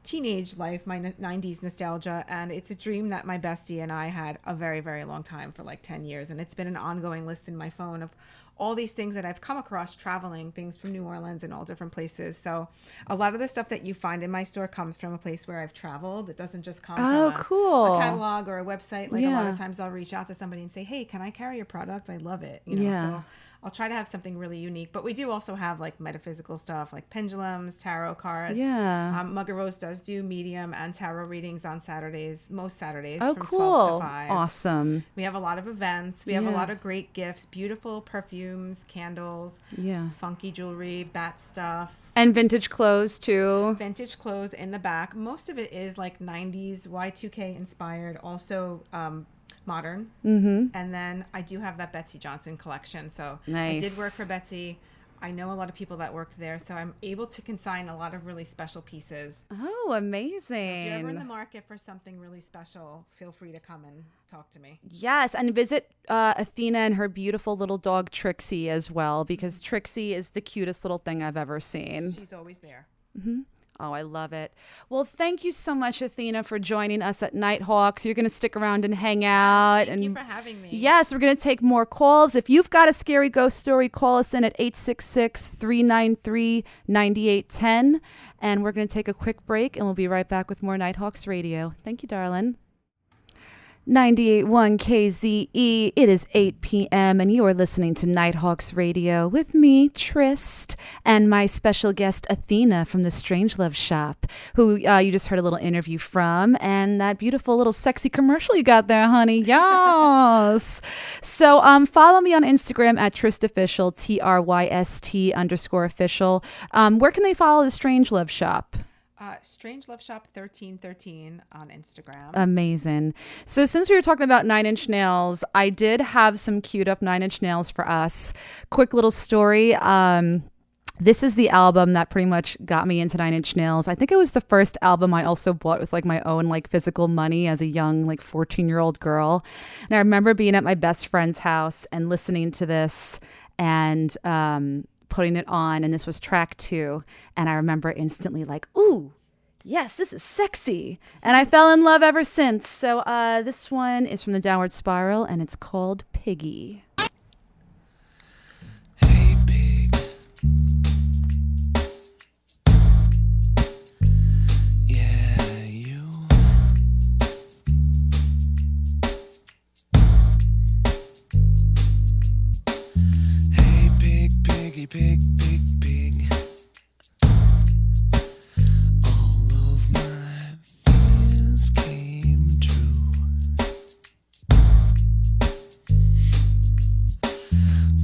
teenage life, my 90s nostalgia, and it's a dream that my bestie and I had a very, very long time, for like 10 years, and it's been an ongoing list in my phone of all these things that I've come across traveling, things from New Orleans and all different places. So a lot of the stuff that you find in my store comes from a place where I've traveled. It doesn't just come from a catalog or a website. Like a lot of times I'll reach out to somebody and say, hey, can I carry your product? I love it. You know, so I'll try to have something really unique, but we do also have like metaphysical stuff like pendulums, tarot cards. Yeah. Mugger Rose does do medium and tarot readings on Saturdays, most Saturdays Oh, from cool. 12 to 5. Awesome. We have a lot of events. We have a lot of great gifts, beautiful perfumes, candles, funky jewelry, bat stuff. And vintage clothes too. Vintage clothes in the back. Most of it is like 90s Y2K inspired, also modern. And then I do have that Betsy Johnson collection. So nice. I did work for Betsy. I know a lot of people that worked there, so I'm able to consign a lot of really special pieces. Oh, amazing. So if you're ever in the market for something really special, feel free to come and talk to me. Yes, and visit Athena and her beautiful little dog Trixie as well, because Trixie is the cutest little thing I've ever seen. She's always there. Oh, I love it. Well, thank you so much, Athena, for joining us at Nighthawks. You're going to stick around and hang out. Thank you for having me. Yes, we're going to take more calls. If you've got a scary ghost story, call us in at 866-393-9810. And we're going to take a quick break, and we'll be right back with more Nighthawks Radio. Thank you, darling. 98.1 KZE. It is 8 p.m. and you are listening to Nighthawks Radio with me, Tryst, and my special guest, Athena from the Strangelove Shop, who you just heard a little interview from, and that beautiful little sexy commercial you got there, honey. Yes. So follow me on Instagram at TrystOfficial, TRYST_official. Where can they follow the Strangelove Shop? Strangelove Shop 1313 on Instagram. Amazing. So since we were talking about 9 Inch Nails, I did have some queued up 9 Inch Nails for us. Quick little story. This is the album that pretty much got me into 9 Inch Nails. I think it was the first album I also bought with like my own like physical money as a young like 14-year-old girl. And I remember being at my best friend's house and listening to this and putting it on, and this was track 2, and I remember instantly like, ooh, yes, this is sexy. And I fell in love ever since. So this one is from the Downward Spiral, and it's called Piggy. Hey, pig. Yeah, you. Hey, pig, piggy, pig, pig, pig. All of my fears came true.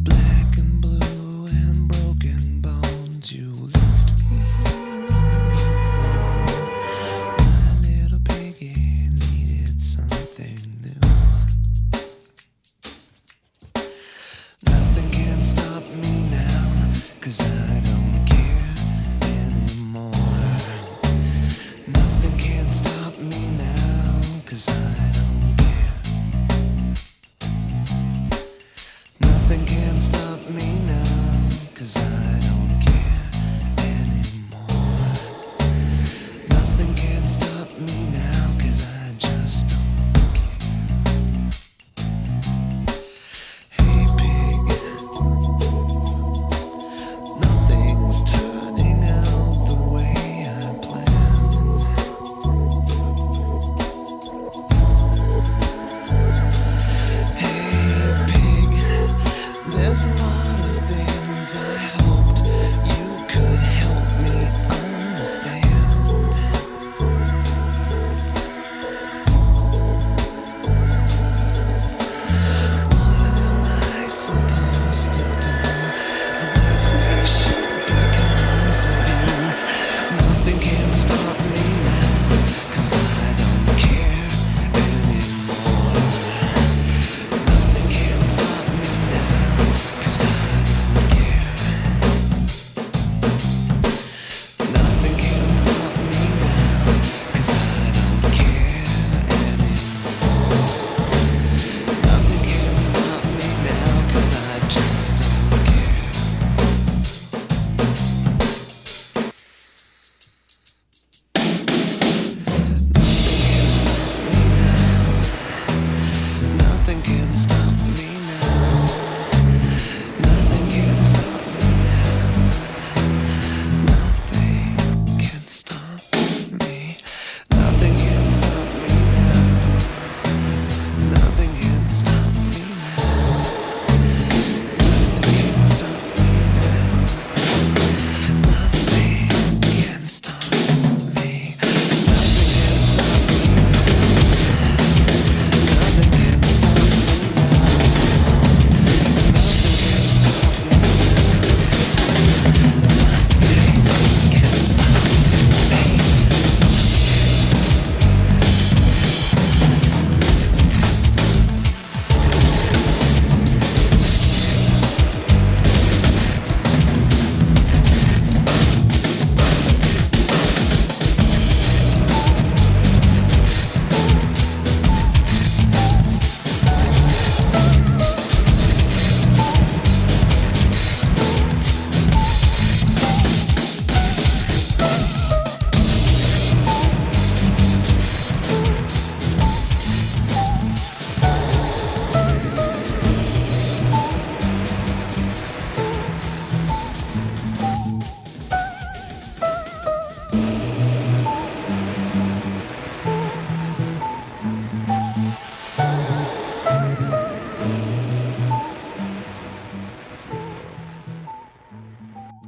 Black and blue and broken bones, you left me here all alone. My little piggy needed something new. Nothing can stop me now, 'cause I don't care.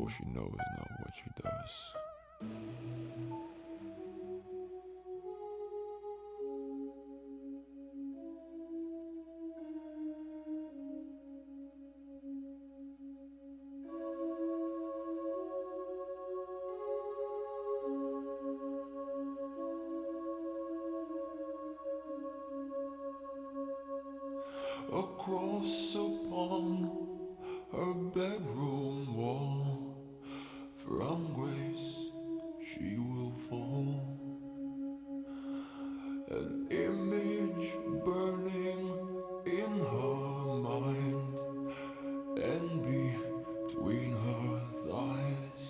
what she knows, not what she does. Across upon her bedroom wall, from grace she will fall. An image burning in her mind, and between her thighs.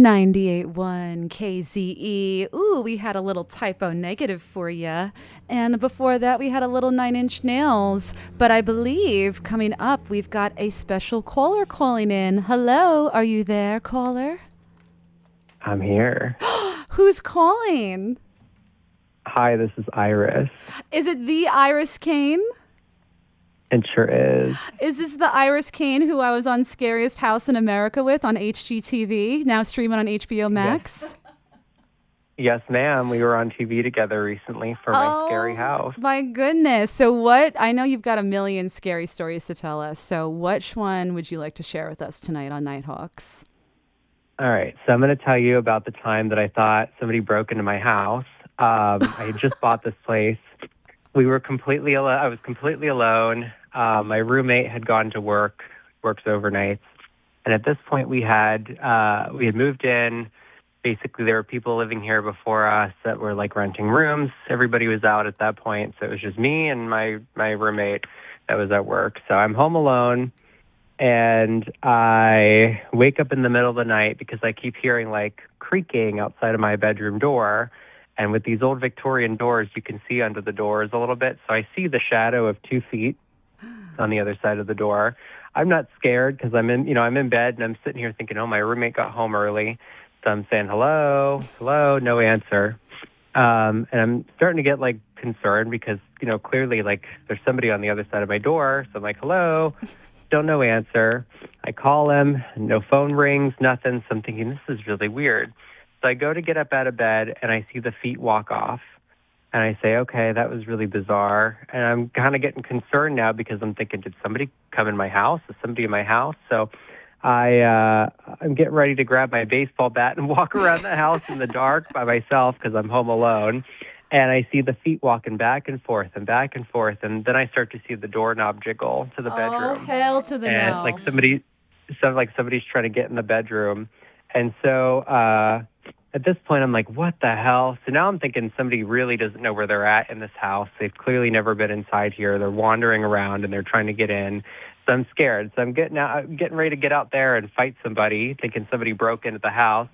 .98.1 KZE. Ooh, we had a little typo negative for you. And before that, we had a little 9 Inch Nails. But I believe coming up, we've got a special caller calling in. Hello, are you there, caller? I'm here. Who's calling? Hi, this is Iris. Is it the Iris Kane? It sure is. Is this the Iris Kane who I was on Scariest House in America with on HGTV, now streaming on HBO Max? Yes, ma'am. We were on TV together recently for my scary house. My goodness. So I know you've got a million scary stories to tell us. So which one would you like to share with us tonight on Nighthawks? All right. So I'm going to tell you about the time that I thought somebody broke into my house. I had just bought this place. We were completely alone. I was completely alone. My roommate had gone to work, works overnights. And at this point we had moved in. Basically, there were people living here before us that were like renting rooms. Everybody was out at that point. So it was just me and my roommate that was at work. So I'm home alone. And I wake up in the middle of the night because I keep hearing like creaking outside of my bedroom door. And with these old Victorian doors, you can see under the doors a little bit. So I see the shadow of 2 feet on the other side of the door. I'm not scared because I'm in bed and I'm sitting here thinking, oh, my roommate got home early. So I'm saying, hello, no answer. And I'm starting to get like concerned because, clearly like there's somebody on the other side of my door. So I'm like, hello, still no answer. I call him, no phone rings, nothing. So I'm thinking, this is really weird. So I go to get up out of bed and I see the feet walk off. And I say, okay, that was really bizarre. And I'm kind of getting concerned now because I'm thinking, did somebody come in my house? Is somebody in my house? So I'm getting ready to grab my baseball bat and walk around the house in the dark by myself because I'm home alone. And I see the feet walking back and forth. And then I start to see the doorknob jiggle to the bedroom. Oh, hell to the no. And like somebody's trying to get in the bedroom. And so at this point, I'm like, what the hell? So now I'm thinking somebody really doesn't know where they're at in this house. They've clearly never been inside here. They're wandering around and they're trying to get in. So I'm scared. So I'm getting ready to get out there and fight somebody, thinking somebody broke into the house.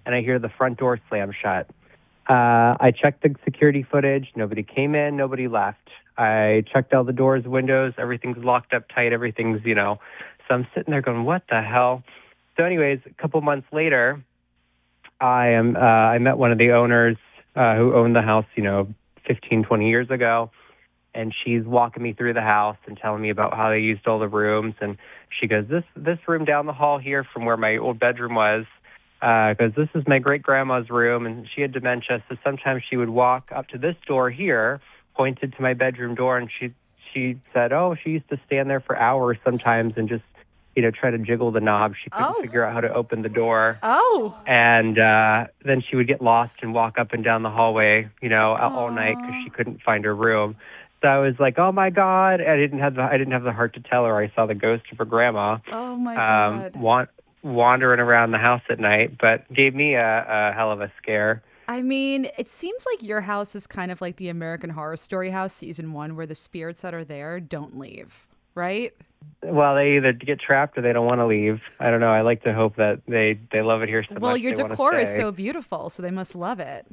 And I hear the front door slam shut. I checked the security footage. Nobody came in. Nobody left. I checked all the doors, windows. Everything's locked up tight. Everything's, So I'm sitting there going, what the hell? So anyways, a couple months later, I met one of the owners who owned the house, 15, 20 years ago. And she's walking me through the house and telling me about how they used all the rooms. And she goes, this room down the hall here from where my old bedroom was, because this is my great-grandma's room, and she had dementia, so sometimes she would walk up to this door here, pointed to my bedroom door, and she said, oh, she used to stand there for hours sometimes and just, try to jiggle the knob. She couldn't figure out how to open the door. Oh. And then she would get lost and walk up and down the hallway, all night because she couldn't find her room. So I was like, oh, my God. I didn't have the heart to tell her I saw the ghost of her grandma. Oh, my God. Wandering around the house at night, but gave me a hell of a scare. I mean, it seems like your house is kind of like the American Horror Story house, season 1, where the spirits that are there don't leave, right? Well, they either get trapped or they don't want to leave. I don't know. I like to hope that they love it here so much. Well, your they wanna decor is stay. so beautiful, so they must love it.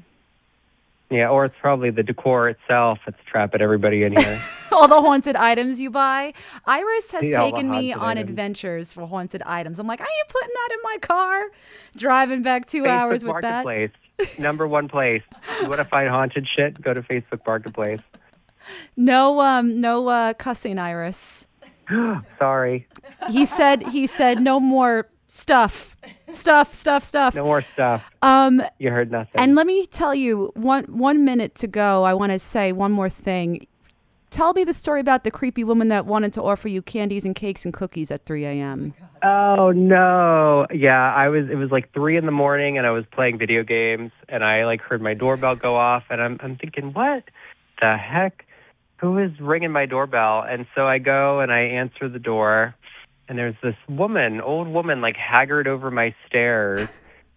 Yeah, or it's probably the decor itself that's trapping everybody in here. All the haunted items you buy. Iris has Yeah, all the taken me haunted on items. adventures for haunted items. I'm like, are you putting that in my car? Driving back 2 hours with that. Marketplace, number one place. You want to find haunted shit? Go to Facebook Marketplace. No cussing, Iris. Sorry. He said no more stuff. No more stuff. You heard nothing. And let me tell you, one minute to go. I want to say one more thing. Tell me the story about the creepy woman that wanted to offer you candies and cakes and cookies at 3 a.m. Oh no! Yeah, it was like 3 a.m. and I was playing video games, and I like heard my doorbell go off, and I'm thinking, what the heck? Who is ringing my doorbell? And so I go and I answer the door, and there's this old woman, like haggard over my stairs.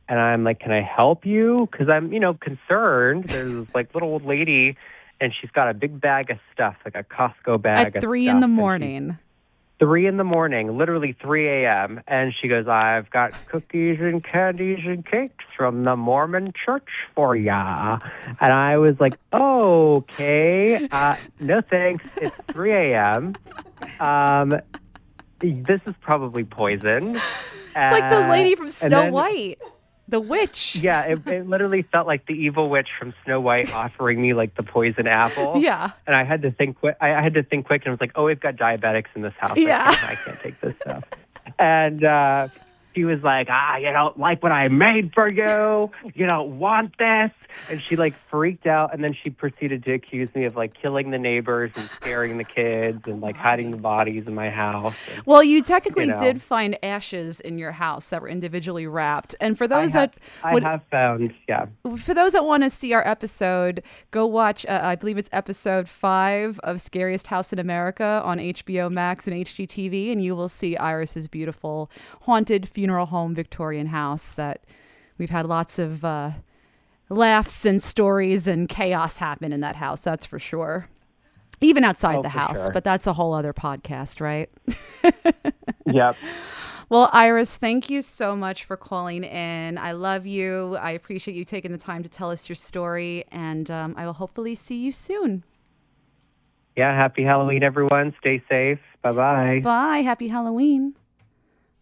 And I'm like, can I help you? Because I'm, concerned. There's this like little old lady, and she's got a big bag of stuff, like a Costco bag at of 3 stuff. in the morning. 3 in the morning, literally 3 a.m. And she goes, I've got cookies and candies and cakes from the Mormon church for ya. And I was like, oh, okay. No thanks. It's 3 a.m. This is probably poison. It's like the lady from Snow White. The witch. Yeah, it literally felt like the evil witch from Snow White offering me like the poison apple. Yeah. And I had to think quick. And I was like, oh, we've got diabetics in this house. Yeah. I can't take this stuff. And she was like, you don't like what I made for you. You don't want this. And she like freaked out. And then she proceeded to accuse me of like killing the neighbors and scaring the kids and like hiding the bodies in my house. And, well, you technically did find ashes in your house that were individually wrapped. And for those I have found, for those that want to see our episode, go watch, I believe it's episode 5 of Scariest House in America on HBO Max and HGTV. And you will see Iris's beautiful haunted funeral home Victorian house that we've had lots of laughs and stories and chaos happen in that house. That's for sure. Even outside the house, sure. But that's a whole other podcast, right? Yep. Well, Iris, thank you so much for calling in. I love you. I appreciate you taking the time to tell us your story, and I will hopefully see you soon. Yeah, happy Halloween, everyone. Stay safe. Bye-bye. Bye. Happy Halloween.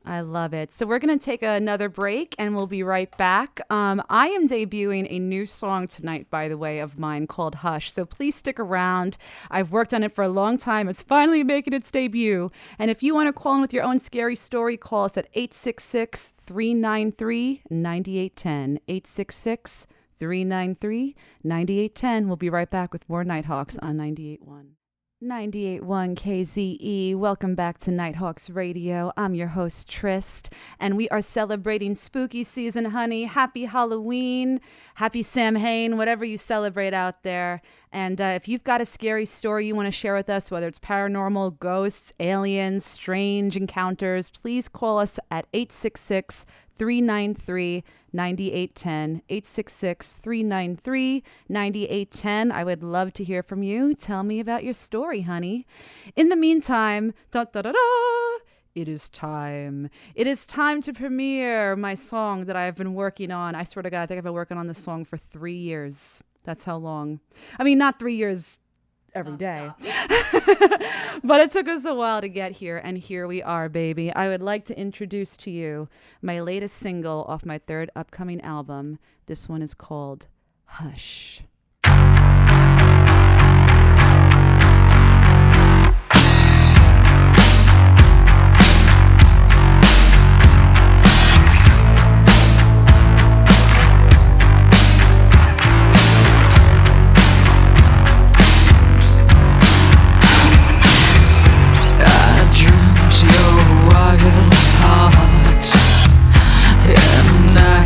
I love it. So we're going to take another break and we'll be right back. I am debuting a new song tonight, by the way, of mine called Hush. So please stick around. I've worked on it for a long time. It's finally making its debut. And if you want to call in with your own scary story, call us at 866-393-9810. 866-393-9810. We'll be right back with more Nighthawks on 98.1. 98.1 KZE. Welcome back to Nighthawks Radio. I'm your host, Tryst, and we are celebrating spooky season, honey. Happy Halloween. Happy Samhain, whatever you celebrate out there. And if you've got a scary story you want to share with us, whether it's paranormal, ghosts, aliens, strange encounters, please call us at 866-393-9810. 866-393-9810. I would love to hear from you. Tell me about your story, honey. In the meantime, it is time. It is time to premiere my song that I've been working on. I swear to God, I think I've been working on this song for 3 years. That's how long. I mean, not 3 years every day. But it took us a while to get here, and here we are, baby. I would like to introduce to you my latest single off my 3rd upcoming album. This one is called Hush. And I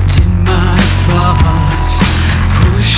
did my part, push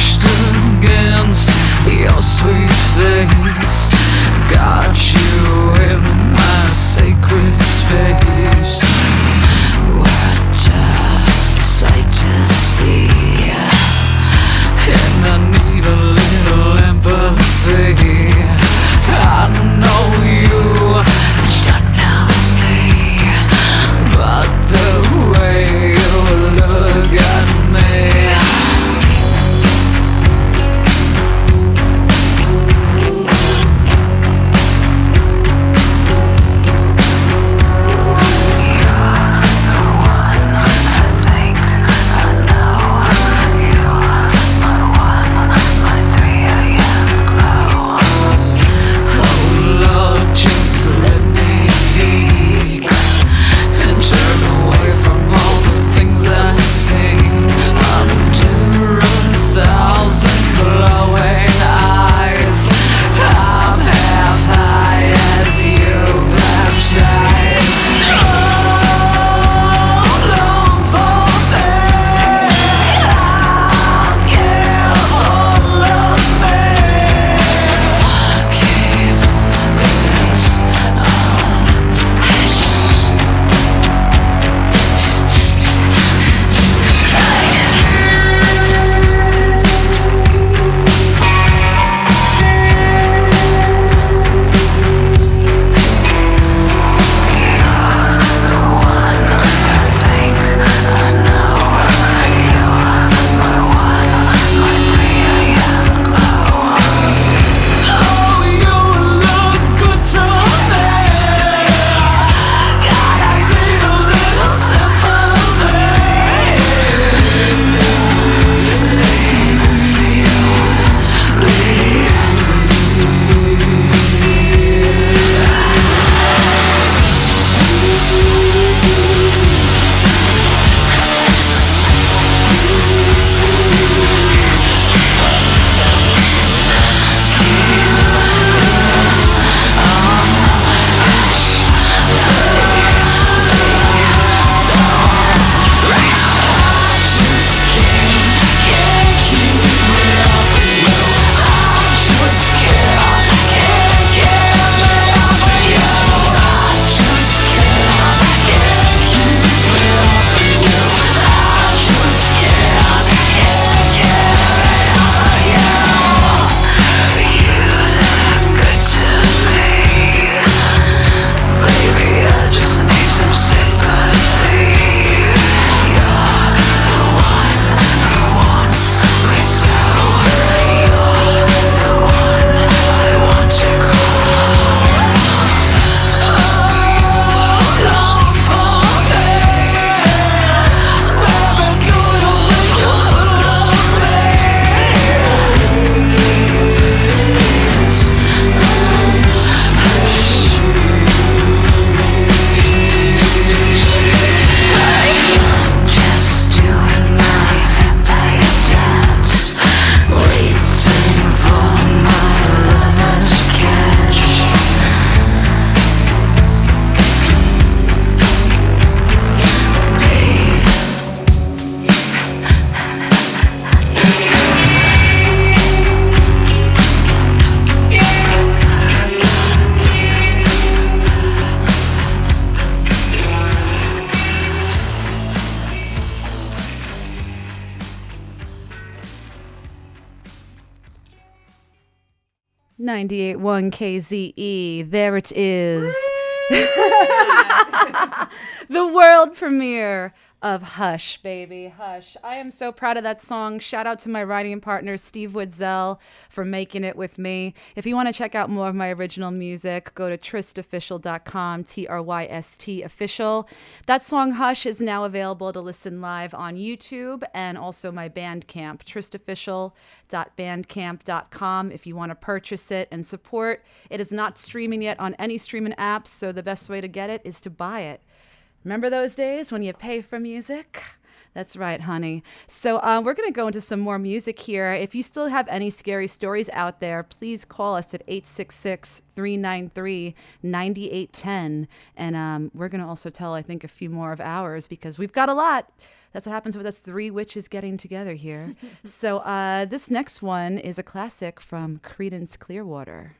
98.1 KZE. There it is. The world premiere of Hush, baby, Hush. I am so proud of that song. Shout out to my writing partner, Steve Woodzell, for making it with me. If you want to check out more of my original music, go to trystofficial.com, Tryst official. That song, Hush, is now available to listen live on YouTube and also my Bandcamp, trystofficial.bandcamp.com, if you want to purchase it and support. It is not streaming yet on any streaming apps, so the best way to get it is to buy it. Remember those days when you pay for music? That's right, honey. So we're going to go into some more music here. If you still have any scary stories out there, please call us at 866-393-9810. And we're going to also tell, I think, a few more of ours because we've got a lot. That's what happens with us three witches getting together here. So this next one is a classic from Creedence Clearwater.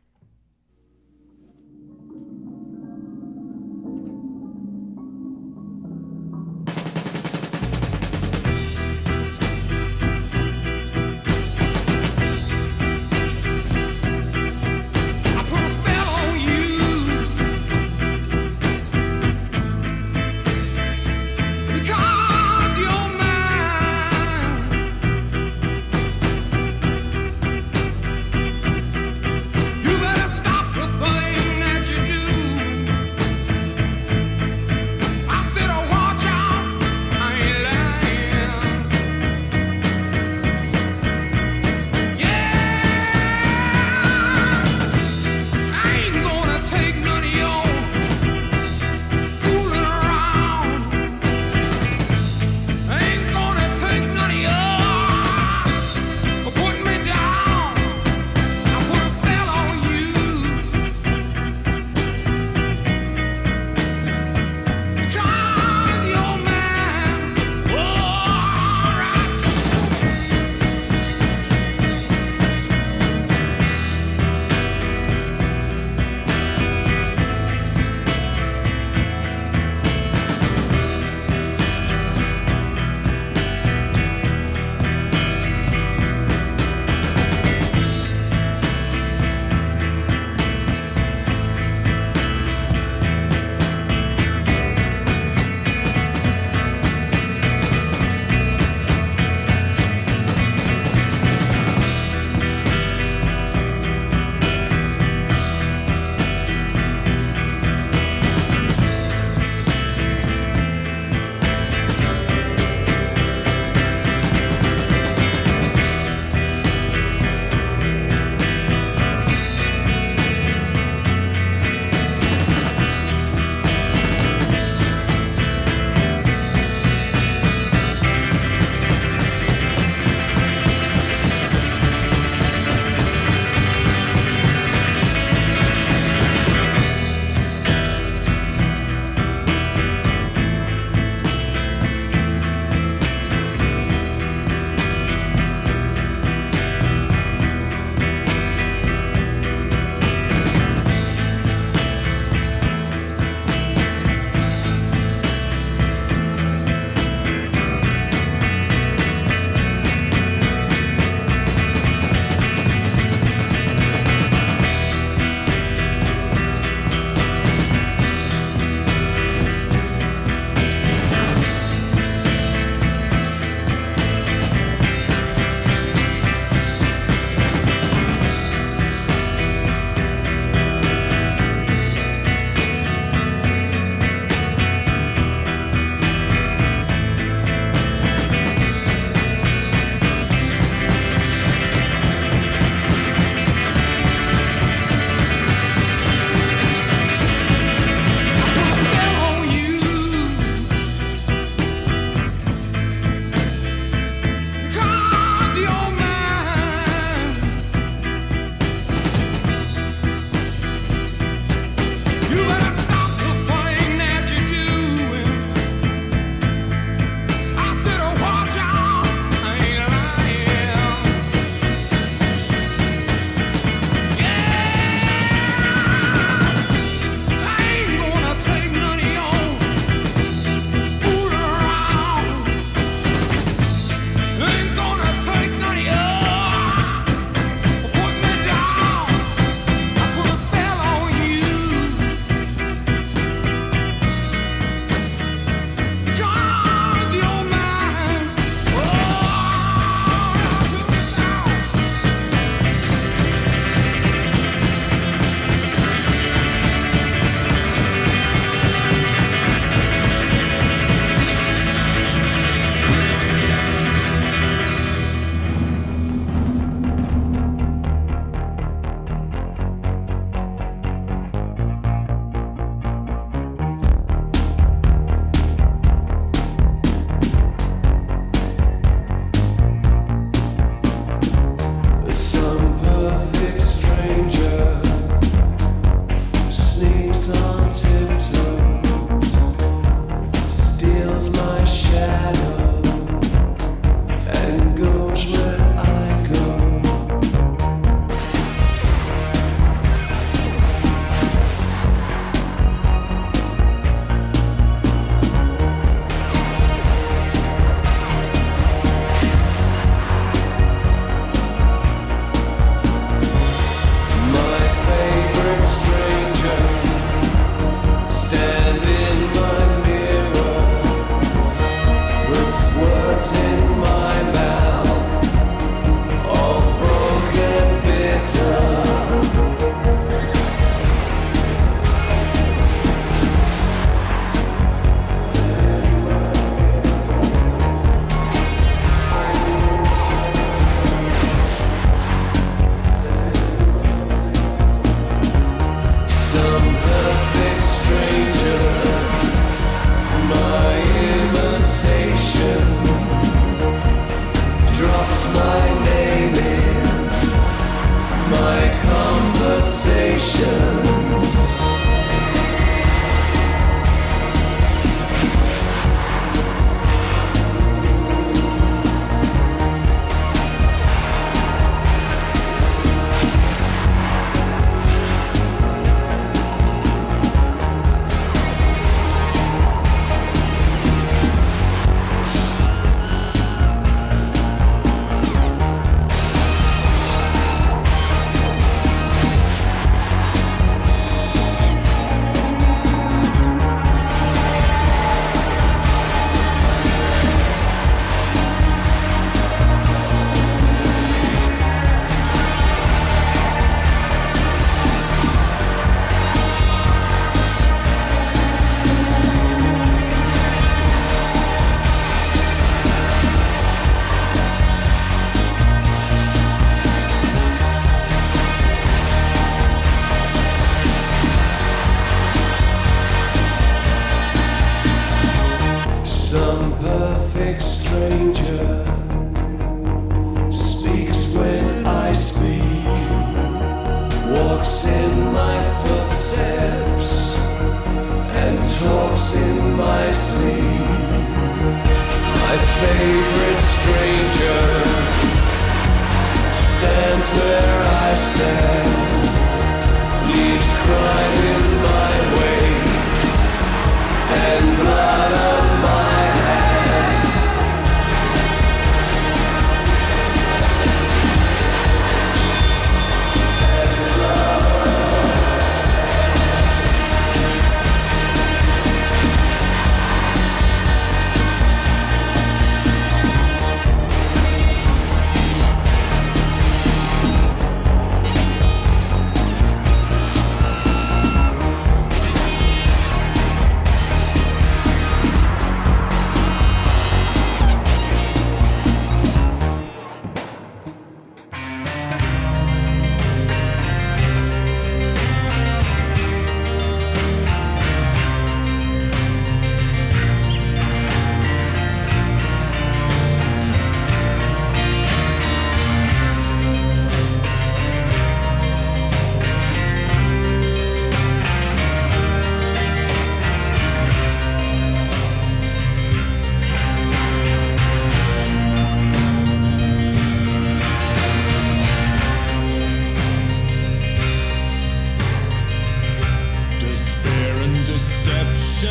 and deception,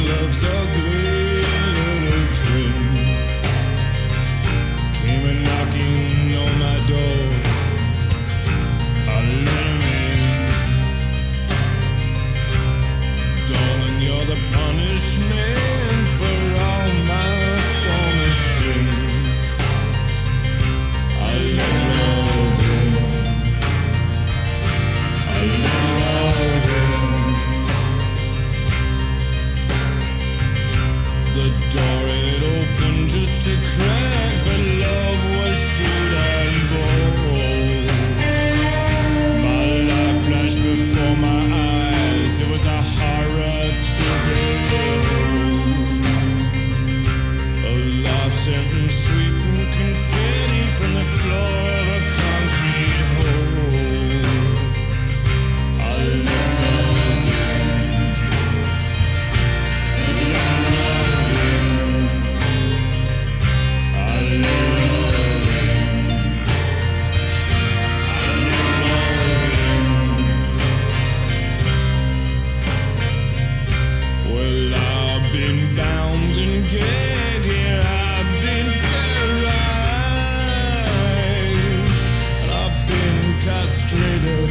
love's ugly little twin came a knocking on my door. I let him in. Darling, you're the punishment for all my former sin. I let love in. I let love in. The door it opened just a crack, but love was shoot and bold. My life flashed before my eyes. It was a horror to behold. A life sentence sweeping confetti from the floor of a concrete hole. I let love in. I let love in. I let love in. I let love in. Well, I've been bound and gagged here. I've been terrorized. And I've been castrated.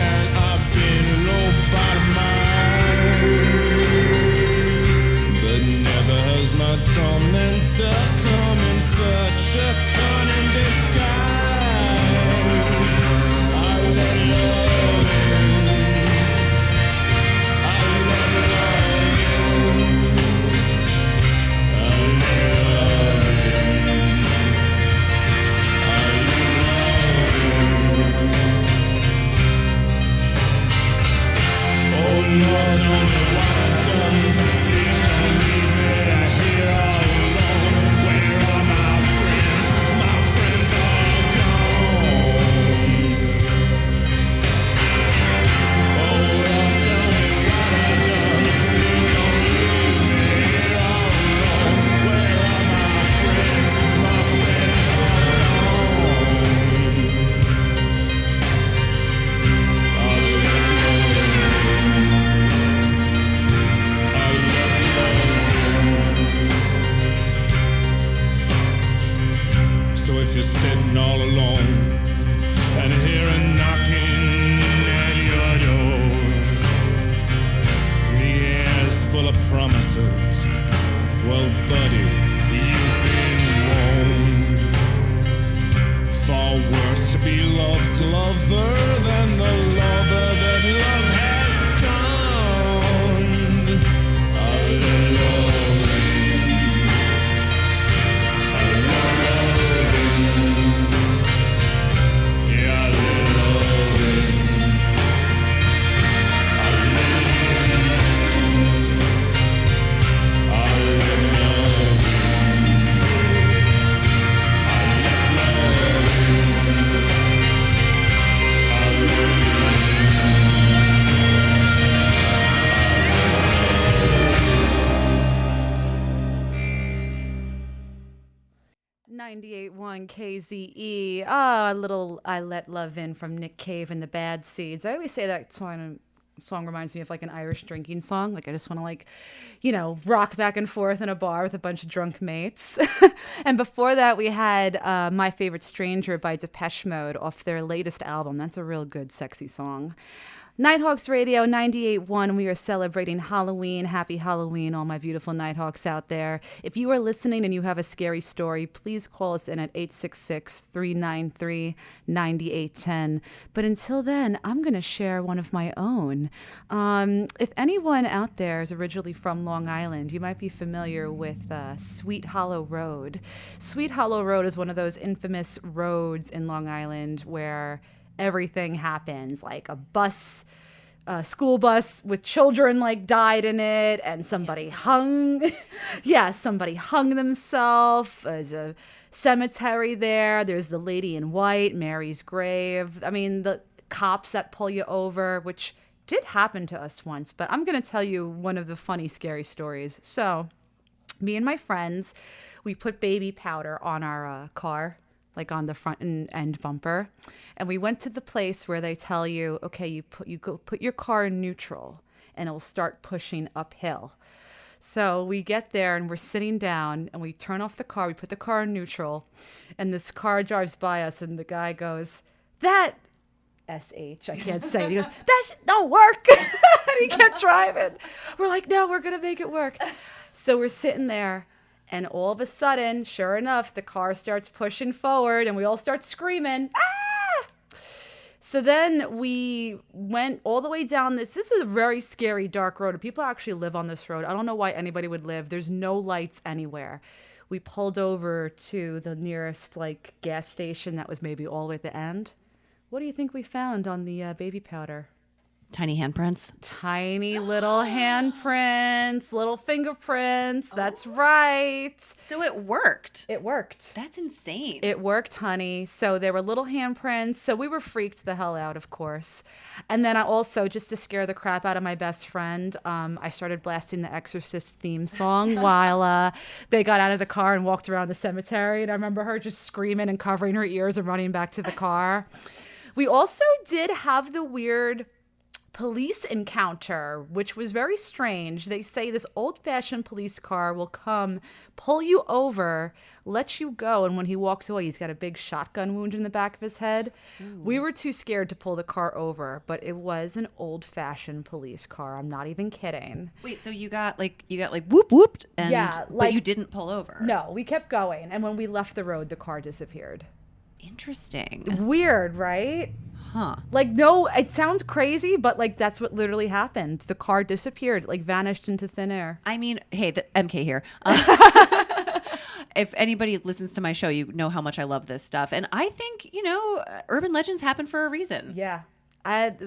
And I've been lobotomized. But never has my tormentor come in such a cunning disguise. I let love in. I let love in. I let love in. I let love in. Oh Lord, tell me what I've done. Please don't leave me here all alone. Where are my friends? My friends are gone. Oh Lord, tell me what I've done. Please don't leave me here all alone. Where are my friends? My friends are gone. I let love in. I let love in. So if you're sitting all alone and hear a knocking at your door, and the air's full of promises, well, buddy, you've been warned. Far worse to be love's lover than the lover that love has scorned. I let love in. I let love in. Yeah, I let love in. I let in. I let love in. I let love in. I let in. 98.1 KZE. Ah, a little I Let Love In from Nick Cave and the Bad Seeds. I always say that song reminds me of like an Irish drinking song. Like I just want to rock back and forth in a bar with a bunch of drunk mates. And before that we had My Favorite Stranger by Depeche Mode off their latest album. That's a real good sexy song. Nighthawks Radio 98.1. We are celebrating Halloween. Happy Halloween, all my beautiful Nighthawks out there. If you are listening and you have a scary story, please call us in at 866-393-9810. But until then, I'm going to share one of my own. If anyone out there is originally from Long Island, you might be familiar with Sweet Hollow Road. Sweet Hollow Road is one of those infamous roads in Long Island where everything happens, like a school bus with children died in it, and somebody hung themselves. There's a cemetery there. There's the lady in white, Mary's grave. I mean, the cops that pull you over, which did happen to us once, but I'm going to tell you one of the funny, scary stories. So me and my friends, we put baby powder on our car, like on the front end bumper. And we went to the place where they tell you, okay, you put your car in neutral. and it'll start pushing uphill. So we get there and we're sitting down and we turn off the car. We put the car in neutral and this car drives by us and the guy goes, that SH, I can't say it. He goes, that don't work. And he kept driving. We're like, no, we're going to make it work. So we're sitting there and all of a sudden, sure enough, the car starts pushing forward and we all start screaming, ah! So then we went all the way down this. This is a very scary, dark road. People actually live on this road. I don't know why anybody would live. There's no lights anywhere. We pulled over to the nearest like gas station that was maybe all the way at the end. What do you think we found on the baby powder? Tiny handprints. Tiny little handprints, little fingerprints. That's right. So it worked. It worked. That's insane. It worked, honey. So there were little handprints. So we were freaked the hell out, of course. And then I also, just to scare the crap out of my best friend, I started blasting the Exorcist theme song while they got out of the car and walked around the cemetery. And I remember her just screaming and covering her ears and running back to the car. We also did have the weird police encounter, which was very strange. They say this old-fashioned police car will come, pull you over, let you go, and when he walks away, he's got a big shotgun wound in the back of his head. Ooh. We were too scared to pull the car over, but it was an old-fashioned police car. I'm not even kidding. Wait, so you got whoop whooped, and yeah, but you didn't pull over? No, we kept going, and when we left the road, the car disappeared. Interesting. Weird, right? Huh. Like, no, it sounds crazy, but like that's what literally happened. The car disappeared, like vanished into thin air. I mean, hey, the MK here. If anybody listens to my show, you know how much I love this stuff. And I think, urban legends happen for a reason. Yeah.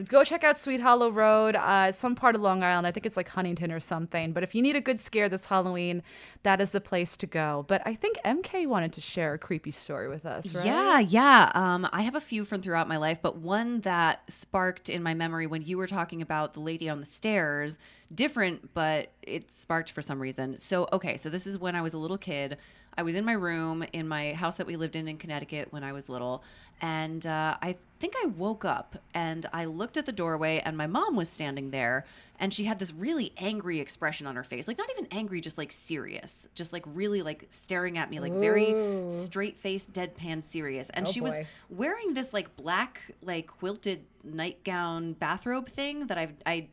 Go check out Sweet Hollow Road, some part of Long Island. I think it's like Huntington or something. But if you need a good scare this Halloween, that is the place to go. But I think MK wanted to share a creepy story with us, right? Yeah. I have a few from throughout my life, but one that sparked in my memory when you were talking about the lady on the stairs, different, but it sparked for some reason. So this is when I was a little kid. I was in my room in my house that we lived in Connecticut when I was little. And I think I woke up and I looked at the doorway and my mom was standing there and she had this really angry expression on her face. Like not even angry, just like serious. Just like really like staring at me, like very straight-faced, deadpan serious. And she was wearing this like black, like quilted nightgown bathrobe thing that I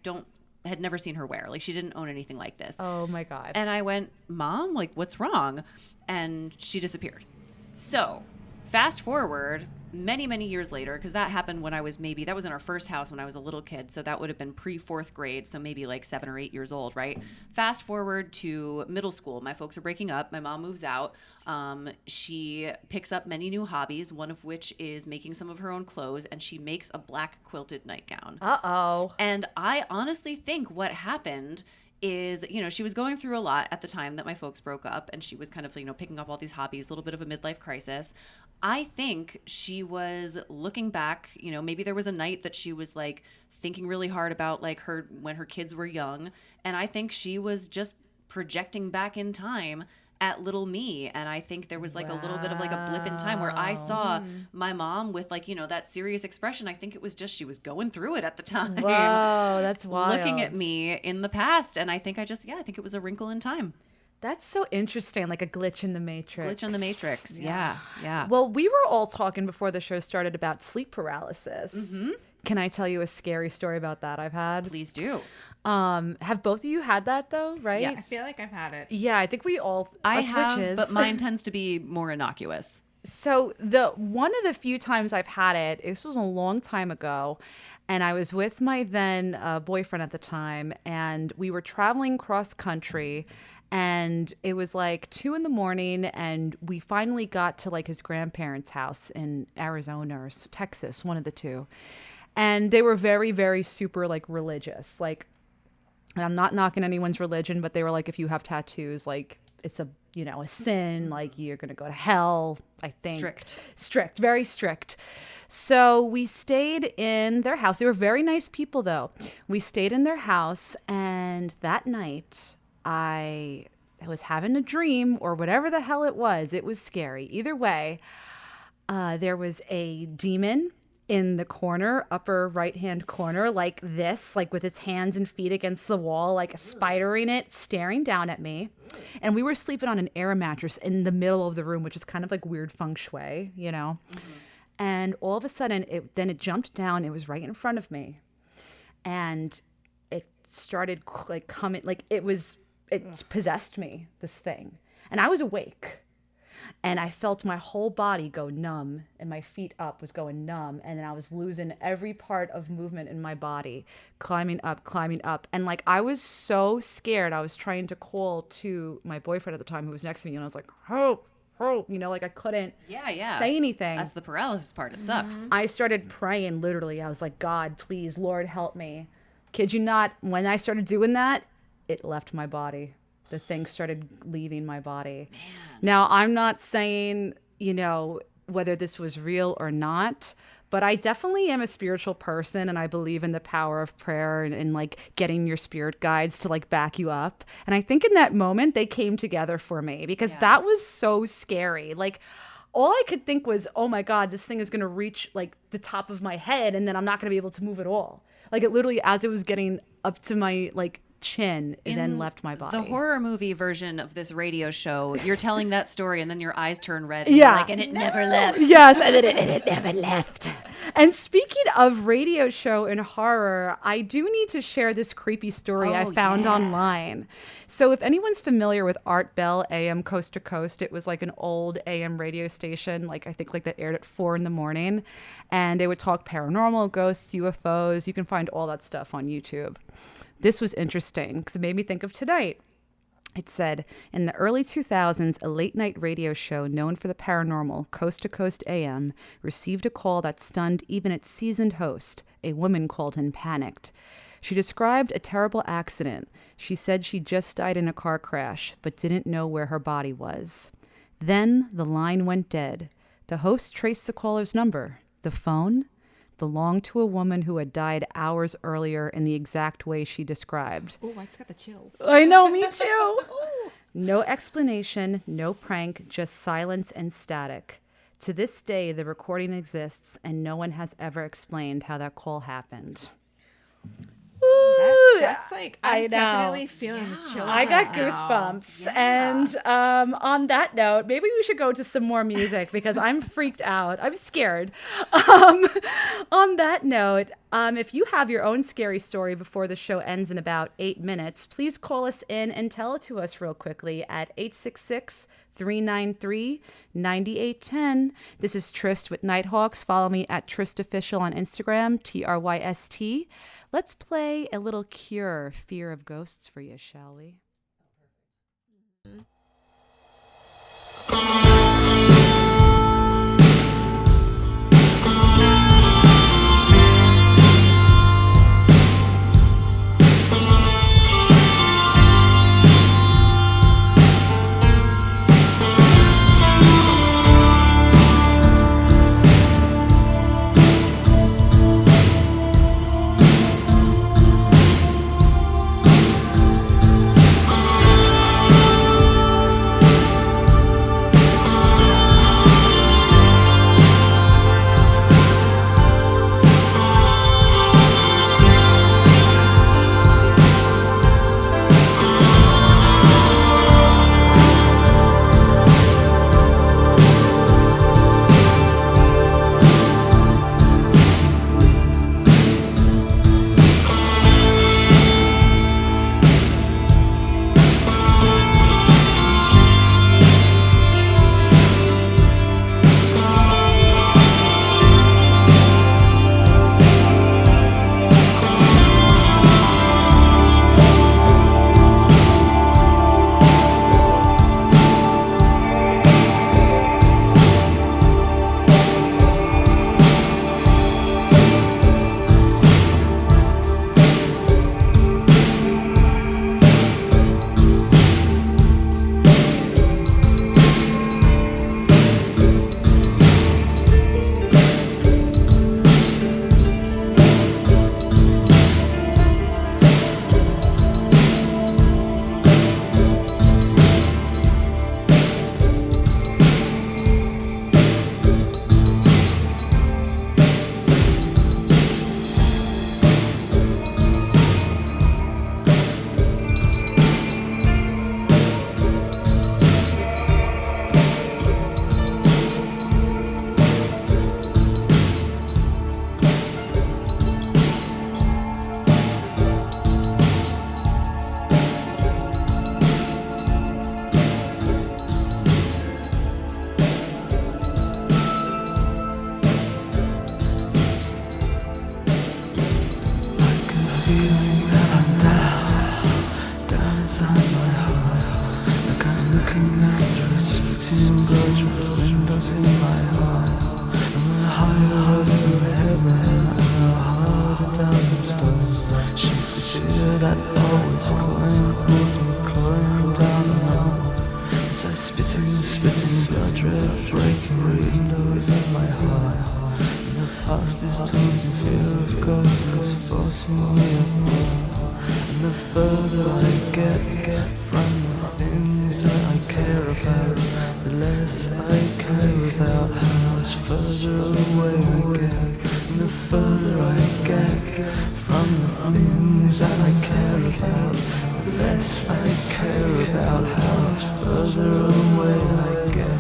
had never seen her wear. Like she didn't own anything like this. Oh my God. And I went, Mom, like what's wrong? And she disappeared. So fast forward many, many years later, because that happened when I was that was in our first house when I was a little kid. So that would have been pre-4th grade. So maybe like 7 or 8 years old, right? Fast forward to middle school. My folks are breaking up. My mom moves out. She picks up many new hobbies, one of which is making some of her own clothes. And she makes a black quilted nightgown. Uh-oh. And I honestly think what happened is, she was going through a lot at the time that my folks broke up and she was kind of, picking up all these hobbies, a little bit of a midlife crisis. I think she was looking back, maybe there was a night that she was like thinking really hard about like when her kids were young. And I think she was just projecting back in time at little me. And I think there was like a little bit of like a blip in time where I saw my mom with like, that serious expression. I think it was just she was going through it at the time. Whoa, that's wild. Looking at me in the past. And I think I think it was a wrinkle in time. That's so interesting, like a glitch in the matrix. Glitch in the matrix, yeah. Well, we were all talking before the show started about sleep paralysis. Mm-hmm. Can I tell you a scary story about that I've had? Please do. Have both of you had that though, right? Yes. I feel like I've had it. Yeah, I think we all. I have, but mine tends to be more innocuous. So one of the few times I've had it, this was a long time ago, and I was with my then boyfriend at the time, and we were traveling cross country, and it was like 2 a.m, and we finally got to like his grandparents' house in Arizona or Texas, one of the two, and they were very, very super like religious, like. And I'm not knocking anyone's religion, but they were like, if you have tattoos, like it's a sin, like you're going to go to hell, I think. Strict, very strict. So we stayed in their house. They were very nice people though. We stayed in their house, and that night I was having a dream or whatever the hell it was. It was scary. Either way, there was a demon in the corner, upper right-hand corner, like this, like with its hands and feet against the wall, like spidering it, staring down at me. And we were sleeping on an air mattress in the middle of the room, which is kind of like weird feng shui, you know? And all of a sudden, it jumped down. It was right in front of me. And it started like coming, like it possessed me, this thing. And I was awake. And I felt my whole body go numb, and my feet up was going numb. And then I was losing every part of movement in my body, climbing up. And like, I was so scared. I was trying to call to my boyfriend at the time who was next to me. And I was like, help, you know, like I couldn't say anything. That's the paralysis part. It sucks. I started praying, literally. I was like, God, please, Lord, help me. Kid you not, when I started doing that, it left my body. The thing started leaving my body. Man. Now, I'm not saying, you know, whether this was real or not, but I definitely am a spiritual person, and I believe in the power of prayer and like getting your spirit guides to like back you up. And I think in that moment they came together for me, because that was so scary. Like, all I could think was, oh my God, this thing is going to reach like the top of my head, and then I'm not going to be able to move at all. Like, it literally, as it was getting up to my like chin, it then left my body. The horror movie version of this radio show, you're telling that story and then your eyes turn red and you're like, and it never left. Yes, and it never left. And speaking of radio show and horror, I do need to share this creepy story I found online. So if anyone's familiar with Art Bell AM Coast to Coast, it was like an old AM radio station, like I think like that aired at 4 a.m. And they would talk paranormal, ghosts, UFOs. You can find all that stuff on YouTube. This was interesting because it made me think of tonight. It said, in the early 2000s, a late-night radio show known for the paranormal, Coast to Coast AM, received a call that stunned even its seasoned host. A woman called in panicked. She described a terrible accident. She said she just died in a car crash, but didn't know where her body was. Then the line went dead. The host traced the caller's number. The phone belonged to a woman who had died hours earlier in the exact way she described. Oh, I just got the chills. I know, me too. No explanation, no prank, just silence and static. To this day, the recording exists, and no one has ever explained how that call happened. That's like, I'm definitely feeling the chills. I got goosebumps. And on that note, maybe we should go to some more music because I'm freaked out. I'm scared. On that note, if you have your own scary story before the show ends in about 8 minutes, please call us in and tell it to us real quickly at 866-393-9810. This is Tryst with Nighthawks. Follow me at Tryst Official on Instagram, TRYST. Let's play a little Cure, Fear of Ghosts for you, shall we? Thank that always pulls me climb down the hill. As I spitting blood red, breaking windows in my heart. And the past is tones and fear of ghosts forcing me apart. And the further I get from the things that I care about, the less I care about how much further away I get. And the further I get from the things that I care about, the less I care about how much further away I get.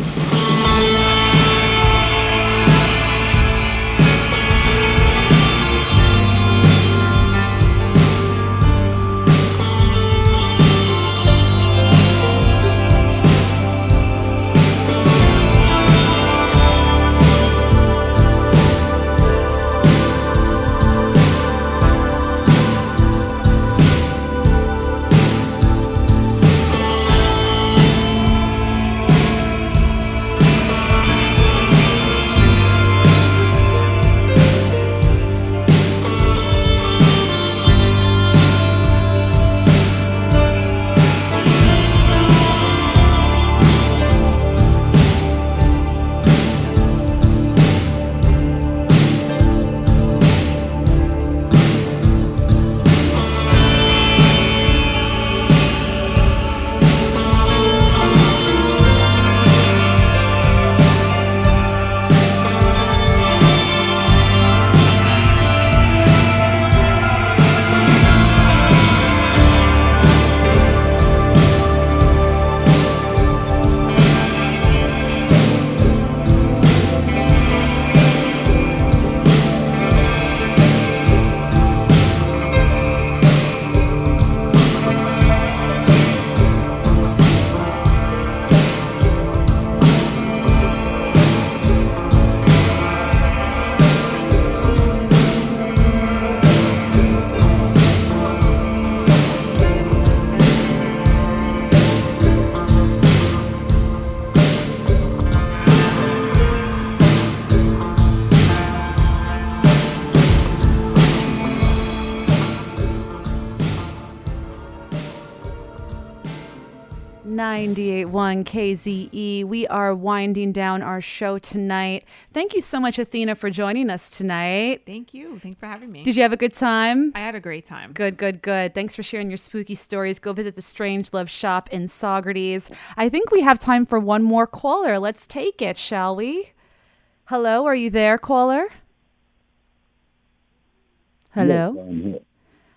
98.1 KZE. We are winding down our show tonight. Thank you so much, Athena, for joining us tonight. Thank you. Thanks for having me. Did you have a good time? I had a great time. Good, good, good. Thanks for sharing your spooky stories. Go visit the Strange Love Shop in Saugerties. I think we have time for one more caller. Let's take it, shall we? Hello, are you there, caller? Hello? Yes, I'm here.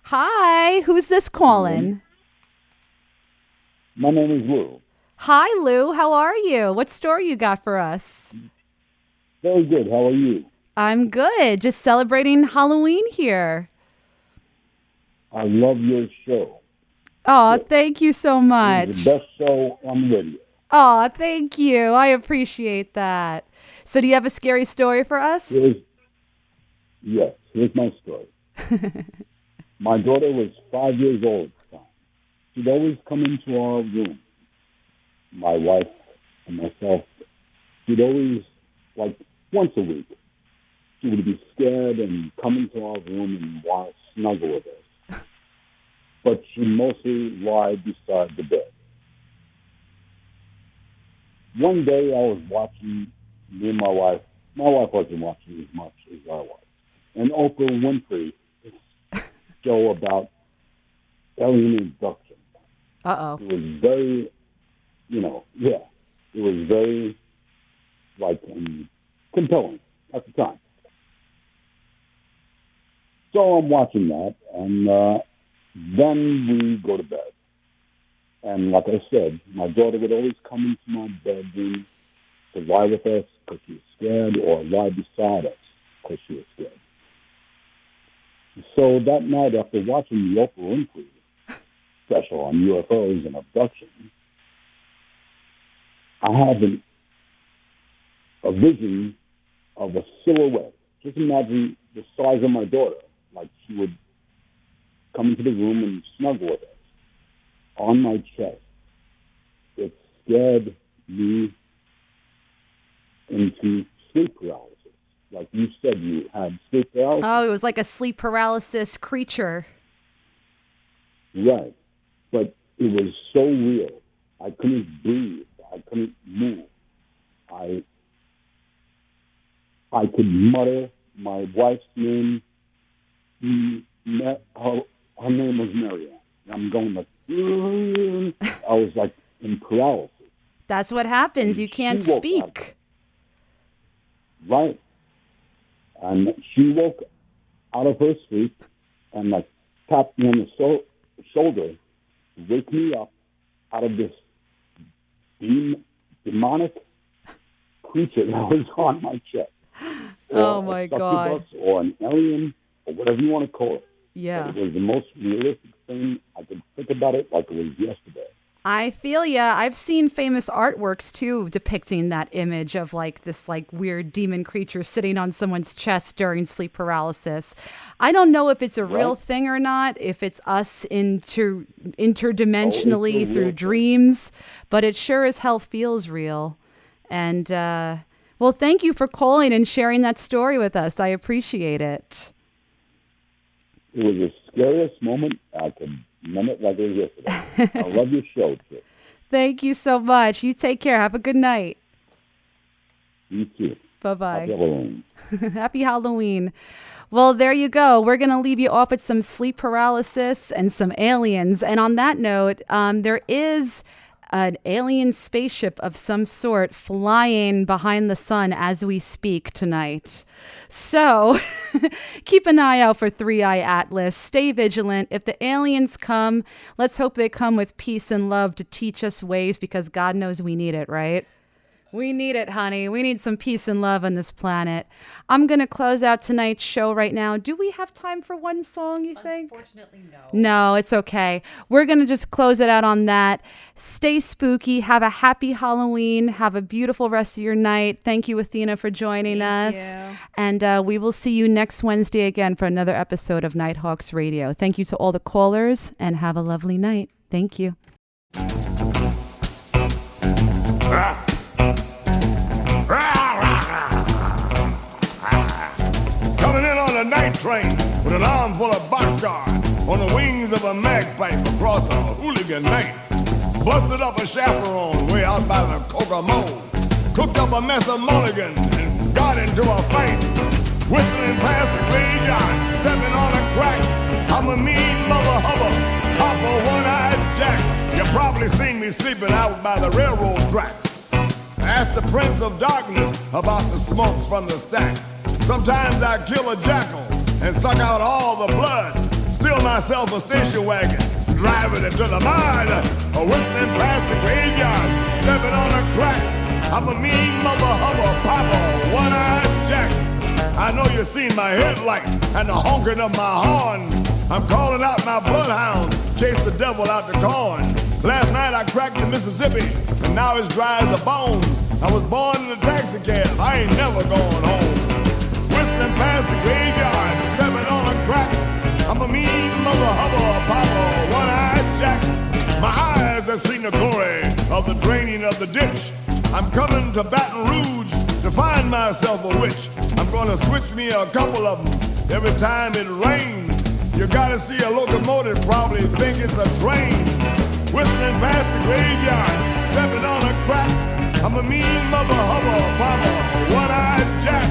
Hi, who's this calling? My name is Lou. Hi, Lou. How are you? What story you got for us? Very good. How are you? I'm good. Just celebrating Halloween here. I love your show. Oh, thank you so much. It's the best show on the radio. Oh, thank you. I appreciate that. So do you have a scary story for us? Yes, here's my story. My daughter was 5 years old at the time. She'd always come into our room, my wife and myself. She'd always, like once a week, she would be scared and come into our room and want to snuggle with us. But she mostly lied beside the bed. One day I was watching, me and my wife wasn't watching as much as I was, and Oprah Winfrey show about alien abduction. Uh-oh. It was very, it was very, compelling at the time. So I'm watching that, and then we go to bed. And like I said, my daughter would always come into my bedroom to lie with us because she was scared, or lie beside us because she was scared. So that night, after watching the Oprah Winfrey special on UFOs and abduction, I had a vision of a silhouette. Just imagine the size of my daughter. Like she would come into the room and snuggle with us on my chest. It scared me into sleep paralysis. Like you said, you had sleep paralysis. Oh, it was like a sleep paralysis creature. Right. But it was so real. I couldn't breathe. I couldn't move. I could mutter my wife's name. Her name was Marianne. I'm going like, I was like in paralysis. That's what happens. You can't speak. Right. And she woke out of her sleep and like tapped me on the shoulder to wake me up out of this demonic creature that was on my chest. Oh my God. Succubus or an alien or whatever you want to call it. Yeah. But it was the most realistic thing. I could think about it like it was yesterday. I feel ya. I've seen famous artworks too depicting that image of like this like weird demon creature sitting on someone's chest during sleep paralysis. I don't know if it's a real thing or not, if it's us interdimensionally through dreams, but it sure as hell feels real. And well, thank you for calling and sharing that story with us. I appreciate it. It was the scariest moment. I could remember it like it was yesterday. I love your show, too. Thank you so much. You take care. Have a good night. You too. Bye-bye. Happy Halloween. Happy Halloween. Well, there you go. We're going to leave you off with some sleep paralysis and some aliens. And on that note, there is an alien spaceship of some sort flying behind the sun as we speak tonight. So keep an eye out for 3-Eye Atlas. Stay vigilant. If the aliens come, let's hope they come with peace and love to teach us ways, because God knows we need it, right? We need it, honey. We need some peace and love on this planet. I'm going to close out tonight's show right now. Do we have time for one song, you think? Unfortunately, no. No, it's okay. We're going to just close it out on that. Stay spooky. Have a happy Halloween. Have a beautiful rest of your night. Thank you, Athena, for joining us. You. And we will see you next Wednesday again for another episode of Nighthawks Radio. Thank you to all the callers, and have a lovely night. Thank you. Coming in on a night train with an arm full of boxcars on the wings of a magpie across a hooligan night. Busted up a chaperone way out by the Kokomo. Cooked up a mess of mulligans and got into a fight. Whistling past the graveyard, stepping on a crack. I'm a mean mother hubba, Papa One-Eyed Jack. You probably seen me sleeping out by the railroad tracks. Ask the Prince of Darkness about the smoke from the stack. Sometimes I kill a jackal and suck out all the blood. Steal myself a station wagon, driving it to the mud. A whistling past the graveyard, stepping on a crack. I'm a mean mother hubba, Papa One-Eyed Jack. I know you've seen my headlight and the honking of my horn. I'm calling out my bloodhounds, chase the devil out the corn. Last night I cracked the Mississippi, and now it's dry as a bone. I was born in a taxi cab, I ain't never going home. Whistling past the graveyard, stepping on a crack. I'm a mean mother hubba, Papa One-Eyed Jack. My eyes have seen the glory of the draining of the ditch. I'm coming to Baton Rouge to find myself a witch. I'm gonna switch me a couple of them every time it rains. You gotta see a locomotive, probably think it's a train. Whistling past the graveyard, stepping on a crack. I'm a mean mother hubba, Papa One-Eyed Jack.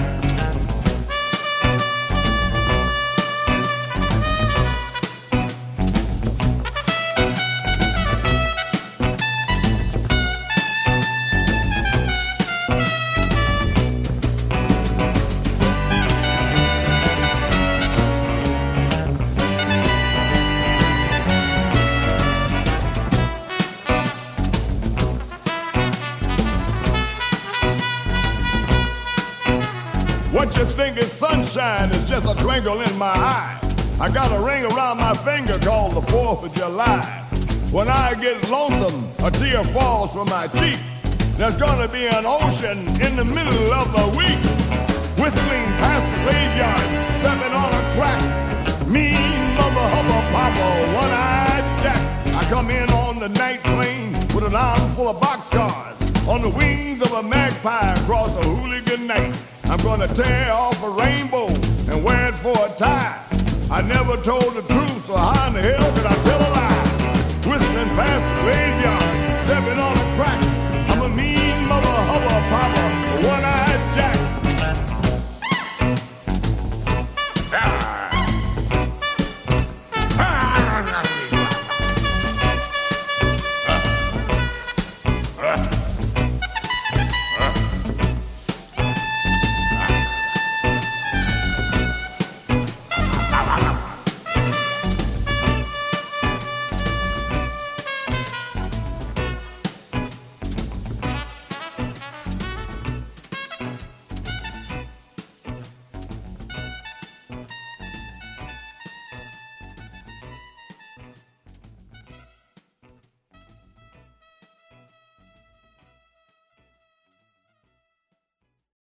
What you think is sunshine is just a twinkle in my eye. I got a ring around my finger called the 4th of July. When I get lonesome, a tear falls from my cheek. There's gonna be an ocean in the middle of the week. Whistling past the graveyard, stepping on a crack. Mean mother hubba, Papa One-Eyed Jack. I come in on the night train with an arm full of boxcars. On the wings of a magpie across a hooligan night. I'm gonna tear off a rainbow and wear it for a tie. I never told the truth, so how in the hell could I tell